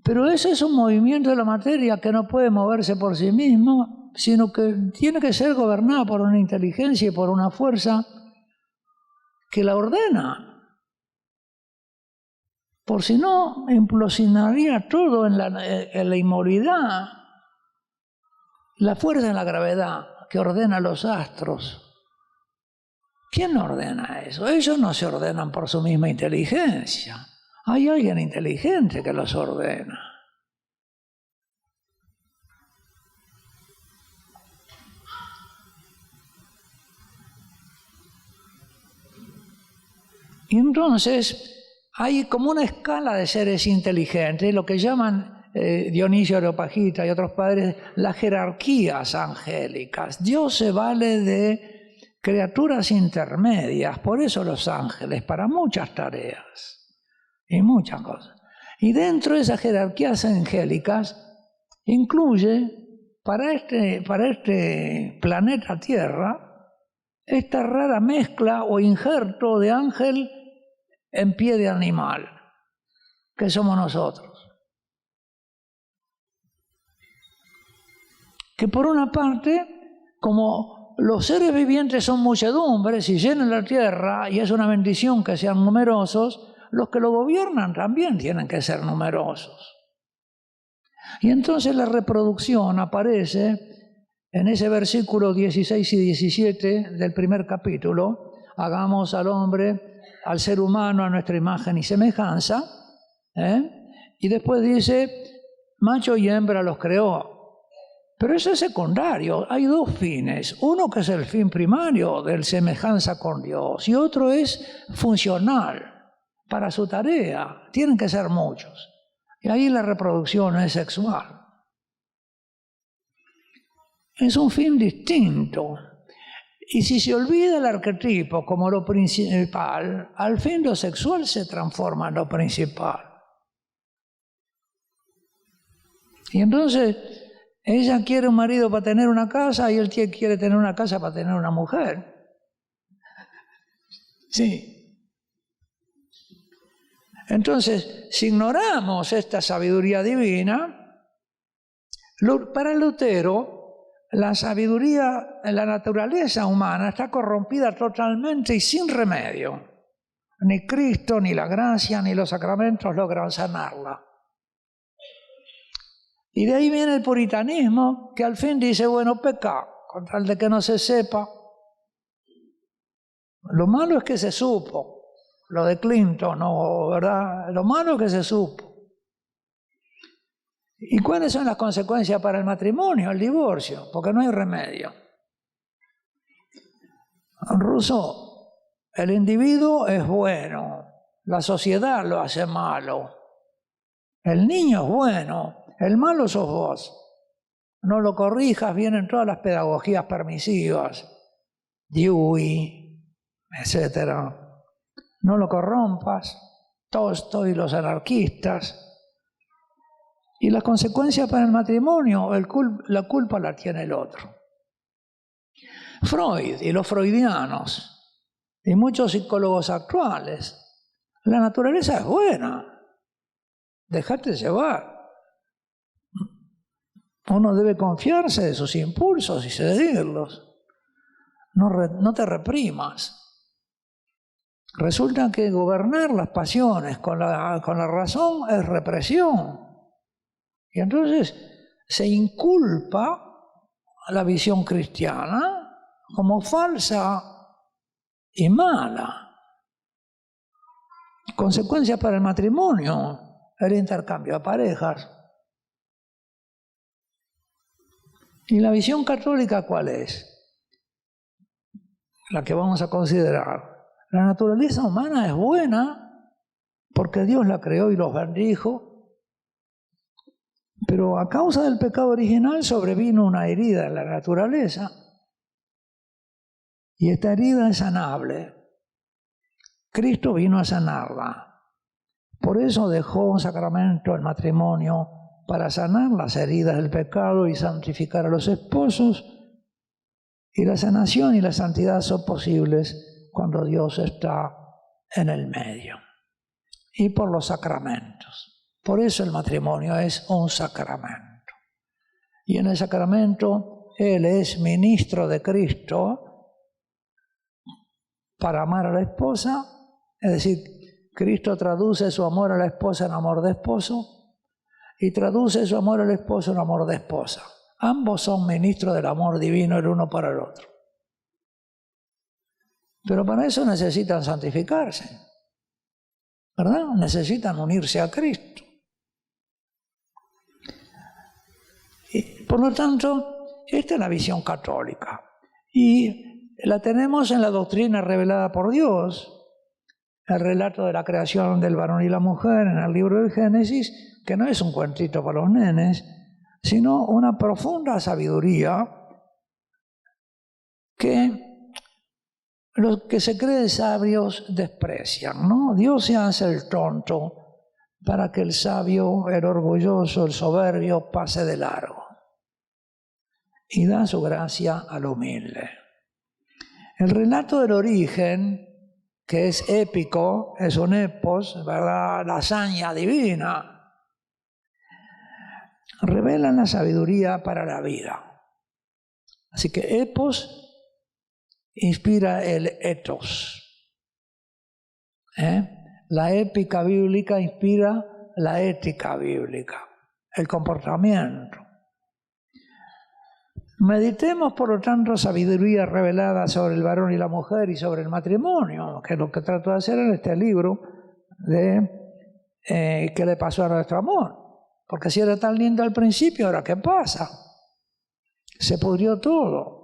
pero ese es un movimiento de la materia que no puede moverse por sí mismo, sino que tiene que ser gobernada por una inteligencia y por una fuerza que la ordena. Por si no, implosionaría todo en la inmovilidad. La fuerza en la gravedad que ordena los astros. ¿Quién ordena eso? Ellos no se ordenan por su misma inteligencia. Hay alguien inteligente que los ordena. Y entonces hay como una escala de seres inteligentes, lo que llaman Dionisio Areopagita y otros padres, las jerarquías angélicas. Dios se vale de criaturas intermedias, por eso los ángeles, para muchas tareas y muchas cosas. Y dentro de esas jerarquías angélicas incluye para este planeta Tierra esta rara mezcla o injerto de ángel en pie de animal, que somos nosotros. Que por una parte, como los seres vivientes son muchedumbres y llenan la tierra, y es una bendición que sean numerosos, los que lo gobiernan también tienen que ser numerosos. Y entonces la reproducción aparece en ese versículo 16 y 17 del primer capítulo, hagamos al hombre, al ser humano a nuestra imagen y semejanza, y después dice, macho y hembra los creó. Pero eso es secundario, hay dos fines, uno que es el fin primario del semejanza con Dios y otro es funcional para su tarea, tienen que ser muchos. Y ahí la reproducción es sexual. Es un fin distinto. Y si se olvida el arquetipo como lo principal, al fin lo sexual se transforma en lo principal. Y entonces ella quiere un marido para tener una casa y él quiere tener una casa para tener una mujer. Sí. Entonces, si ignoramos esta sabiduría divina, para Lutero, la sabiduría, la naturaleza humana está corrompida totalmente y sin remedio. Ni Cristo, ni la gracia, ni los sacramentos logran sanarla. Y de ahí viene el puritanismo, que al fin dice, bueno, peca, con tal de que no se sepa. Lo malo es que se supo. Lo de Clinton, ¿no? ¿Verdad? Lo malo es que se supo. ¿Y cuáles son las consecuencias para el matrimonio, el divorcio? Porque no hay remedio. Rousseau, el individuo es bueno, la sociedad lo hace malo. El niño es bueno, el malo sos vos. No lo corrijas, vienen todas las pedagogías permisivas, Dewey, etcétera. No lo corrompas, Tolstoy y los anarquistas. Y las consecuencias para el matrimonio, la culpa la tiene el otro. Freud y los freudianos y muchos psicólogos actuales La naturaleza es buena. Dejate llevar. Uno debe confiarse de sus impulsos y seguirlos. No te reprimas. Resulta que gobernar las pasiones con la razón es represión. Y entonces se inculpa la visión cristiana como falsa y mala. Consecuencia para el matrimonio, el intercambio de parejas. ¿Y la visión católica cuál es? La que vamos a considerar. La naturaleza humana es buena porque Dios la creó y los bendijo, pero a causa del pecado original sobrevino una herida en la naturaleza y esta herida es sanable. Cristo vino a sanarla. Por eso dejó un sacramento, el matrimonio, para sanar las heridas del pecado y santificar a los esposos. Y la sanación y la santidad son posibles cuando Dios está en el medio. Y por los sacramentos. Por eso el matrimonio es un sacramento. Y en el sacramento Él es ministro de Cristo para amar a la esposa. Es decir, Cristo traduce su amor a la esposa en amor de esposo y traduce su amor al esposo en amor de esposa. Ambos son ministros del amor divino el uno para el otro. Pero para eso necesitan santificarse, ¿verdad? Necesitan unirse a Cristo. Y, por lo tanto, esta es la visión católica. Y la tenemos en la doctrina revelada por Dios, el relato de la creación del varón y la mujer en el libro del Génesis, que no es un cuentito para los nenes, sino una profunda sabiduría que los que se creen sabios desprecian, ¿no? Dios se hace el tonto para que el sabio, el orgulloso, el soberbio pase de largo y da su gracia al humilde. El relato del origen, que es épico, es un epos, ¿verdad? La hazaña divina, revela la sabiduría para la vida. Así que epos inspira el ethos. La épica bíblica inspira la ética bíblica, el comportamiento. Meditemos, por lo tanto, sabiduría revelada sobre el varón y la mujer y sobre el matrimonio, que es lo que trato de hacer en este libro de ¿qué le pasó a nuestro amor? Porque si era tan lindo al principio, ¿ahora qué pasa? Se pudrió todo.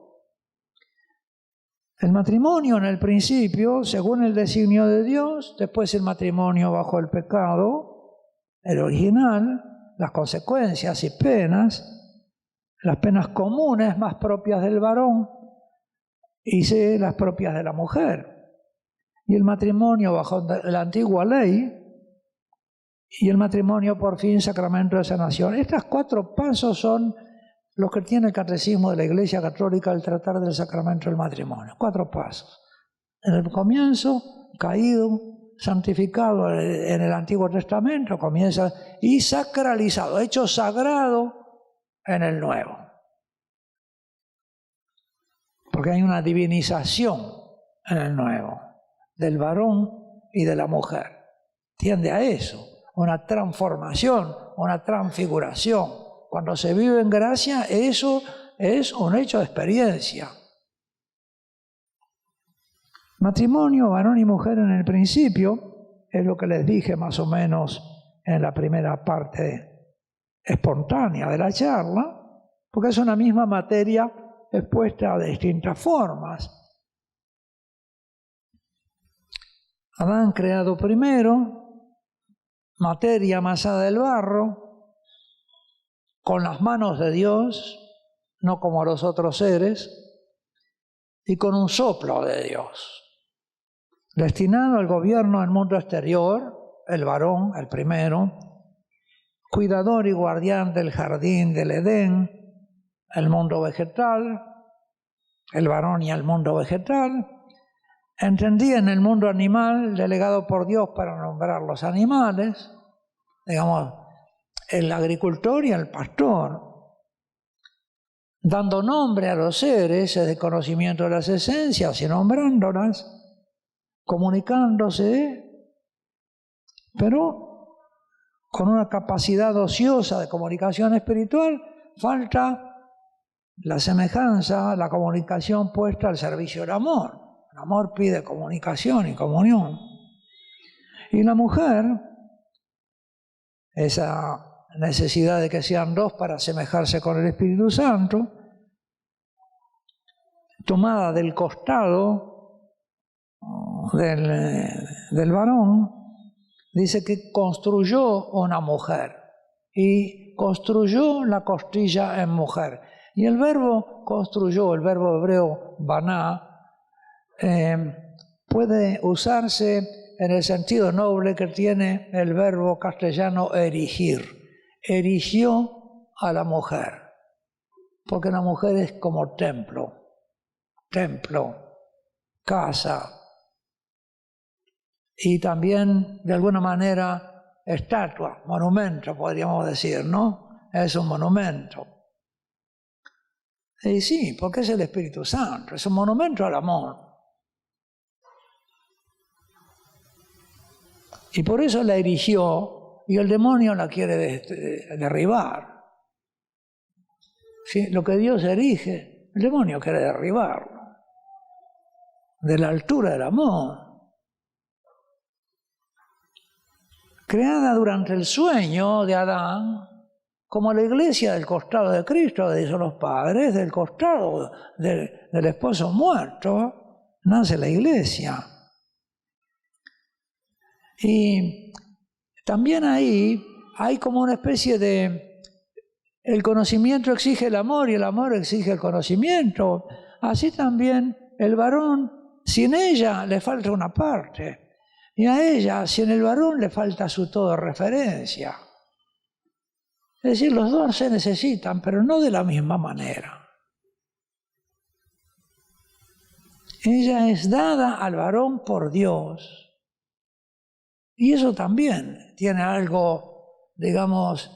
El matrimonio en el principio, según el designio de Dios, después el matrimonio bajo el pecado, el original, las consecuencias y penas, las penas comunes más propias del varón y las propias de la mujer. Y el matrimonio bajo la antigua ley y el matrimonio por fin sacramento de sanación. Estos 4 pasos son los que tiene el catecismo de la Iglesia Católica al tratar del sacramento del matrimonio. 4 pasos. En el comienzo, caído, santificado en el Antiguo Testamento, comienza y sacralizado, hecho sagrado en el Nuevo. Porque hay una divinización en el Nuevo, del varón y de la mujer. Tiende a eso, una transformación, una transfiguración. Cuando se vive en gracia, eso es un hecho de experiencia. Matrimonio, varón y mujer en el principio, es lo que les dije más o menos en la primera parte espontánea de la charla, porque es una misma materia expuesta de distintas formas. Adán creado primero, materia amasada del barro, con las manos de Dios, no como los otros seres, y con un soplo de Dios. Destinado al gobierno del mundo exterior, el varón, el primero, cuidador y guardián del jardín del Edén, el mundo vegetal, el varón y el mundo vegetal, entendí en el mundo animal, delegado por Dios para nombrar los animales, digamos, el agricultor y el pastor, dando nombre a los seres, ese conocimiento de las esencias y nombrándolas, comunicándose, pero con una capacidad ociosa de comunicación espiritual, falta la semejanza, la comunicación puesta al servicio del amor. El amor pide comunicación y comunión. Y la mujer, esa necesidad de que sean dos para asemejarse con el Espíritu Santo, tomada del costado del varón, dice que construyó una mujer y construyó la costilla en mujer. Y el verbo construyó, el verbo hebreo baná, puede usarse en el sentido noble que tiene el verbo castellano erigir. Erigió a la mujer, porque la mujer es como templo, casa, y también de alguna manera estatua, monumento podríamos decir, ¿no? Es un monumento. Y sí, porque es el Espíritu Santo, es un monumento al amor. Y por eso la erigió y el demonio la quiere derribar. ¿Sí? Lo que Dios erige, el demonio quiere derribarlo. De la altura del amor. Creada durante el sueño de Adán, como la iglesia del costado de Cristo, dicen los padres, del costado del esposo muerto, nace la iglesia. Y también ahí hay como una especie de... El conocimiento exige el amor y el amor exige el conocimiento. Así también el varón, sin ella le falta una parte. Y a ella, sin el varón, le falta su todo referencia. Es decir, los dos se necesitan, pero no de la misma manera. Ella es dada al varón por Dios. Y eso también tiene algo, digamos,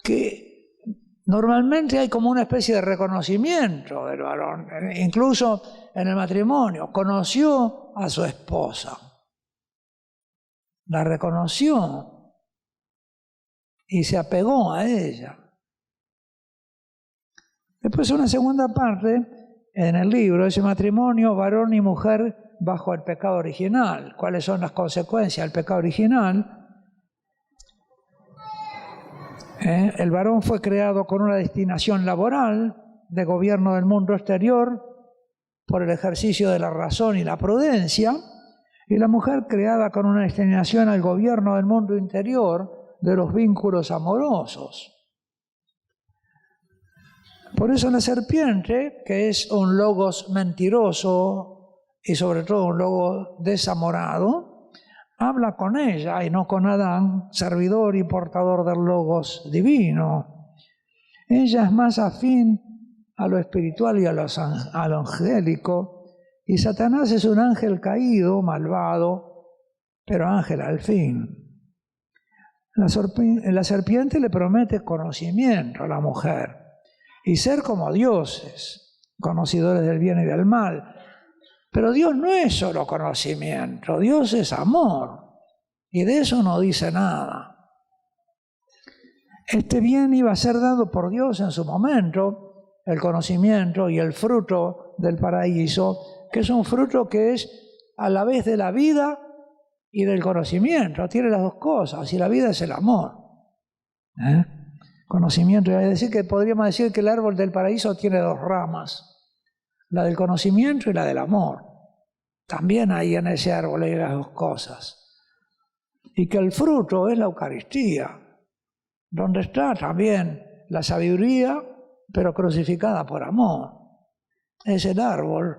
que normalmente hay como una especie de reconocimiento del varón. Incluso en el matrimonio, conoció a su esposa. La reconoció. Y se apegó a ella. Después una segunda parte en el libro, ese matrimonio, varón y mujer bajo el pecado original. ¿Cuáles son las consecuencias del pecado original? El varón fue creado con una destinación laboral de gobierno del mundo exterior por el ejercicio de la razón y la prudencia, y la mujer creada con una destinación al gobierno del mundo interior de los vínculos amorosos. Por eso la serpiente, que es un logos mentiroso y sobre todo un logos desamorado, habla con ella y no con Adán, servidor y portador del logos divino. Ella es más afín a lo espiritual y a lo angélico, y Satanás es un ángel caído, malvado, pero ángel al fin. La serpiente le promete conocimiento a la mujer y ser como dioses, conocedores del bien y del mal. Pero Dios no es solo conocimiento, Dios es amor, y de eso no dice nada. Este bien iba a ser dado por Dios en su momento, el conocimiento y el fruto del paraíso, que es un fruto que es a la vez de la vida y del conocimiento, tiene las dos cosas, y la vida es el amor. Conocimiento, es decir, que podríamos decir que el árbol del paraíso tiene dos ramas, la del conocimiento y la del amor. También ahí en ese árbol hay las dos cosas. Y que el fruto es la Eucaristía, donde está también la sabiduría, pero crucificada por amor. Es el árbol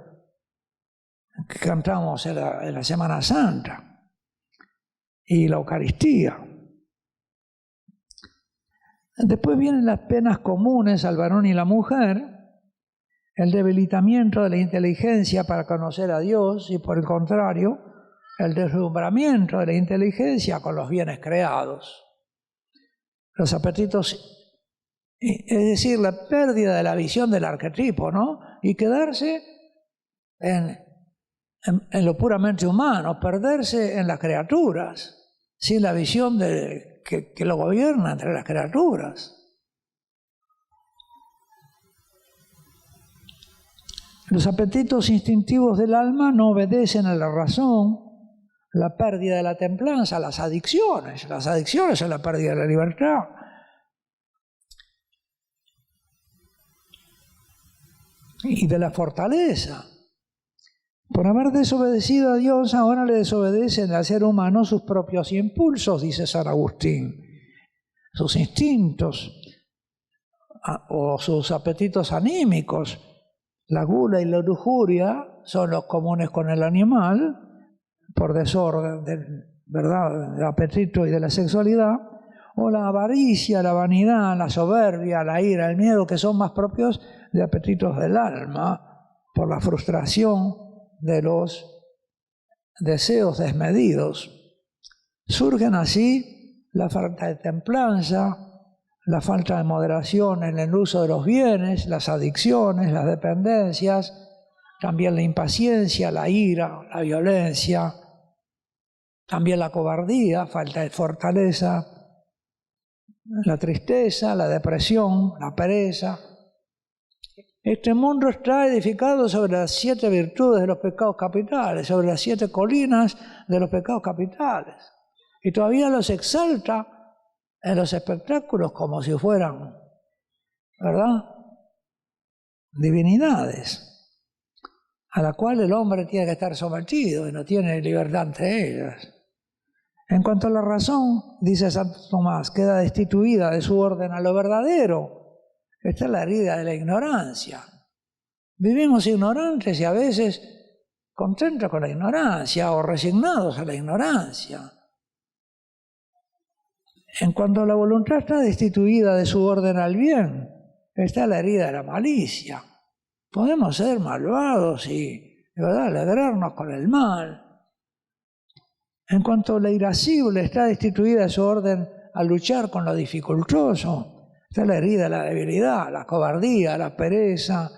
que cantamos en la Semana Santa. Y la Eucaristía. Después vienen las penas comunes al varón y la mujer. el debilitamiento de la inteligencia para conocer a Dios y, por el contrario, el deslumbramiento de la inteligencia con los bienes creados. Los apetitos, es decir, la pérdida de la visión del arquetipo, ¿no? Y quedarse en lo puramente humano, perderse en las criaturas, sin la visión que lo gobierna entre las criaturas. Los apetitos instintivos del alma no obedecen a la razón, la pérdida de la templanza, las adicciones son la pérdida de la libertad. Y de la fortaleza. Por haber desobedecido a Dios, ahora le desobedecen al ser humano sus propios impulsos, dice San Agustín, sus instintos o sus apetitos anímicos. La gula y la lujuria son los comunes con el animal, por desorden del apetito y de la sexualidad, o la avaricia, la vanidad, la soberbia, la ira, el miedo, que son más propios de apetitos del alma, por la frustración de los deseos desmedidos. Surgen así la falta de templanza, la falta de moderación en el uso de los bienes, las adicciones, las dependencias, también la impaciencia, la ira, la violencia, también la cobardía, falta de fortaleza, la tristeza, la depresión, la pereza. Este mundo está edificado sobre las 7 virtudes de los pecados capitales, sobre las 7 colinas de los pecados capitales. Y todavía los exalta en los espectáculos como si fueran, ¿verdad?, divinidades, a la cual el hombre tiene que estar sometido y no tiene libertad entre ellas. En cuanto a la razón, dice Santo Tomás, queda destituida de su orden a lo verdadero. Esta es la herida de la ignorancia. Vivimos ignorantes y a veces contentos con la ignorancia o resignados a la ignorancia. En cuanto a la voluntad está destituida de su orden al bien, está la herida de la malicia. Podemos ser malvados y, de verdad, alegrarnos con el mal. En cuanto a la irascible está destituida de su orden al luchar con lo dificultoso, está la herida de la debilidad, la cobardía, la pereza,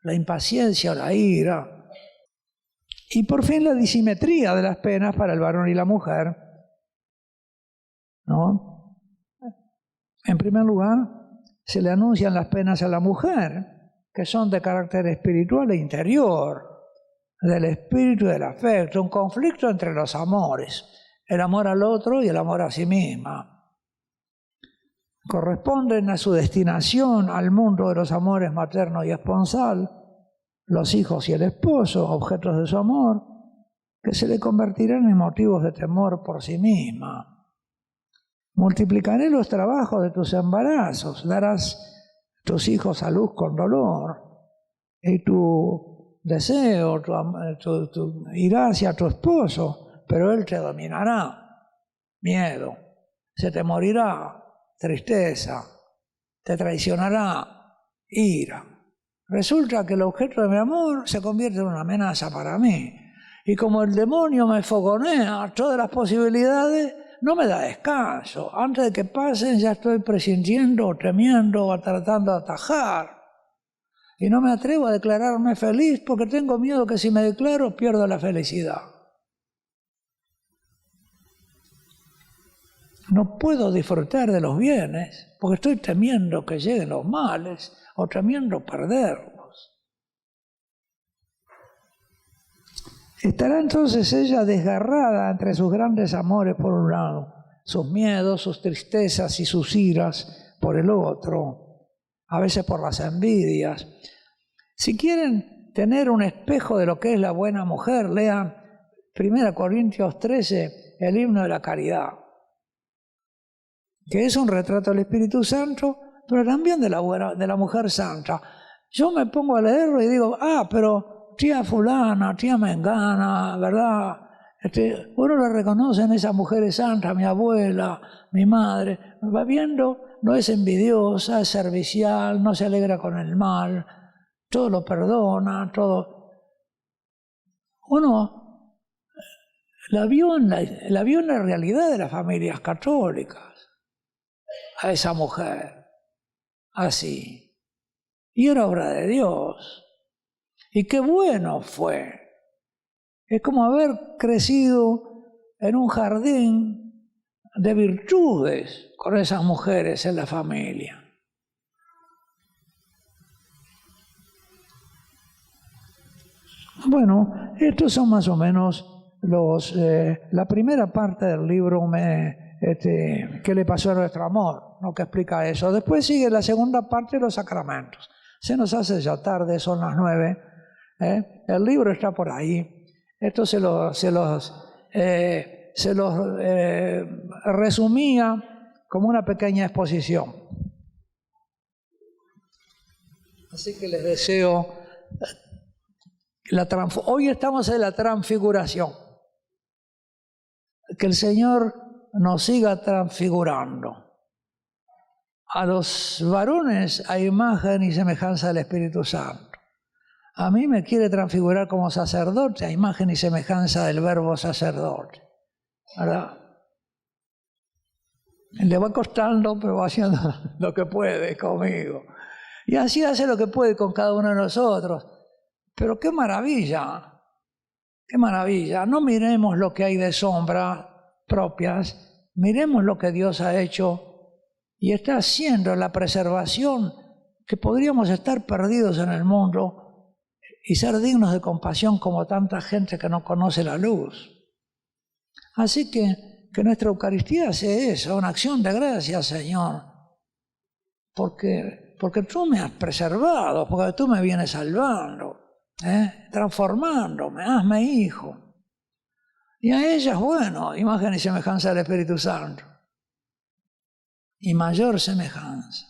la impaciencia o la ira. Y por fin la disimetría de las penas para el varón y la mujer, ¿no? En primer lugar, se le anuncian las penas a la mujer, que son de carácter espiritual e interior, del espíritu y del afecto, un conflicto entre los amores, el amor al otro y el amor a sí misma. Corresponden a su destinación al mundo de los amores materno y esponsal, los hijos y el esposo, objetos de su amor, que se le convertirán en motivos de temor por sí misma. Multiplicaré los trabajos de tus embarazos, darás tus hijos a luz con dolor, y tu deseo, tu irá hacia tu esposo, pero él te dominará, miedo, se te morirá, tristeza, te traicionará, ira. Resulta que el objeto de mi amor se convierte en una amenaza para mí, y como el demonio me fogonea todas las posibilidades, no me da descanso. Antes de que pasen ya estoy presintiendo, temiendo o tratando de atajar. Y no me atrevo a declararme feliz porque tengo miedo que si me declaro pierdo la felicidad. No puedo disfrutar de los bienes porque estoy temiendo que lleguen los males o temiendo perderlos. Estará entonces ella desgarrada entre sus grandes amores por un lado, sus miedos, sus tristezas y sus iras por el otro, a veces por las envidias. Si quieren tener un espejo de lo que es la buena mujer, lean 1 Corintios 13, el himno de la caridad, que es un retrato del Espíritu Santo, pero también de la mujer santa. Yo me pongo a leerlo y digo, pero tía fulana, tía mengana, ¿verdad? Uno le reconoce en esas mujeres santas, mi abuela, mi madre. Va viendo, no es envidiosa, es servicial, no se alegra con el mal, todo lo perdona, todo. Uno la vio en la realidad de las familias católicas, a esa mujer, así. Y era obra de Dios. Y qué bueno fue. Es como haber crecido en un jardín de virtudes con esas mujeres en la familia. Bueno, estos son más o menos la primera parte del libro ¿qué le pasó a nuestro amor? ¿No? Que explica eso. Después sigue la segunda parte de los sacramentos. Se nos hace ya tarde, son las 9. El libro está por ahí. Esto se los resumía como una pequeña exposición. Así que les deseo... Hoy estamos en la transfiguración. Que el Señor nos siga transfigurando. A los varones a imagen y semejanza del Espíritu Santo. A mí me quiere transfigurar como sacerdote a imagen y semejanza del verbo sacerdote. ¿Verdad? Le va costando, pero va haciendo lo que puede conmigo. Y así hace lo que puede con cada uno de nosotros. Pero qué maravilla, qué maravilla. No miremos lo que hay de sombra propias, miremos lo que Dios ha hecho y está haciendo la preservación, que podríamos estar perdidos en el mundo y ser dignos de compasión como tanta gente que no conoce la luz. Así que nuestra Eucaristía sea eso, una acción de gracias, Señor, porque tú me has preservado, porque tú me vienes salvando. Transformándome, hazme hijo. Y a ellas, bueno, imagen y semejanza del Espíritu Santo. Y mayor semejanza.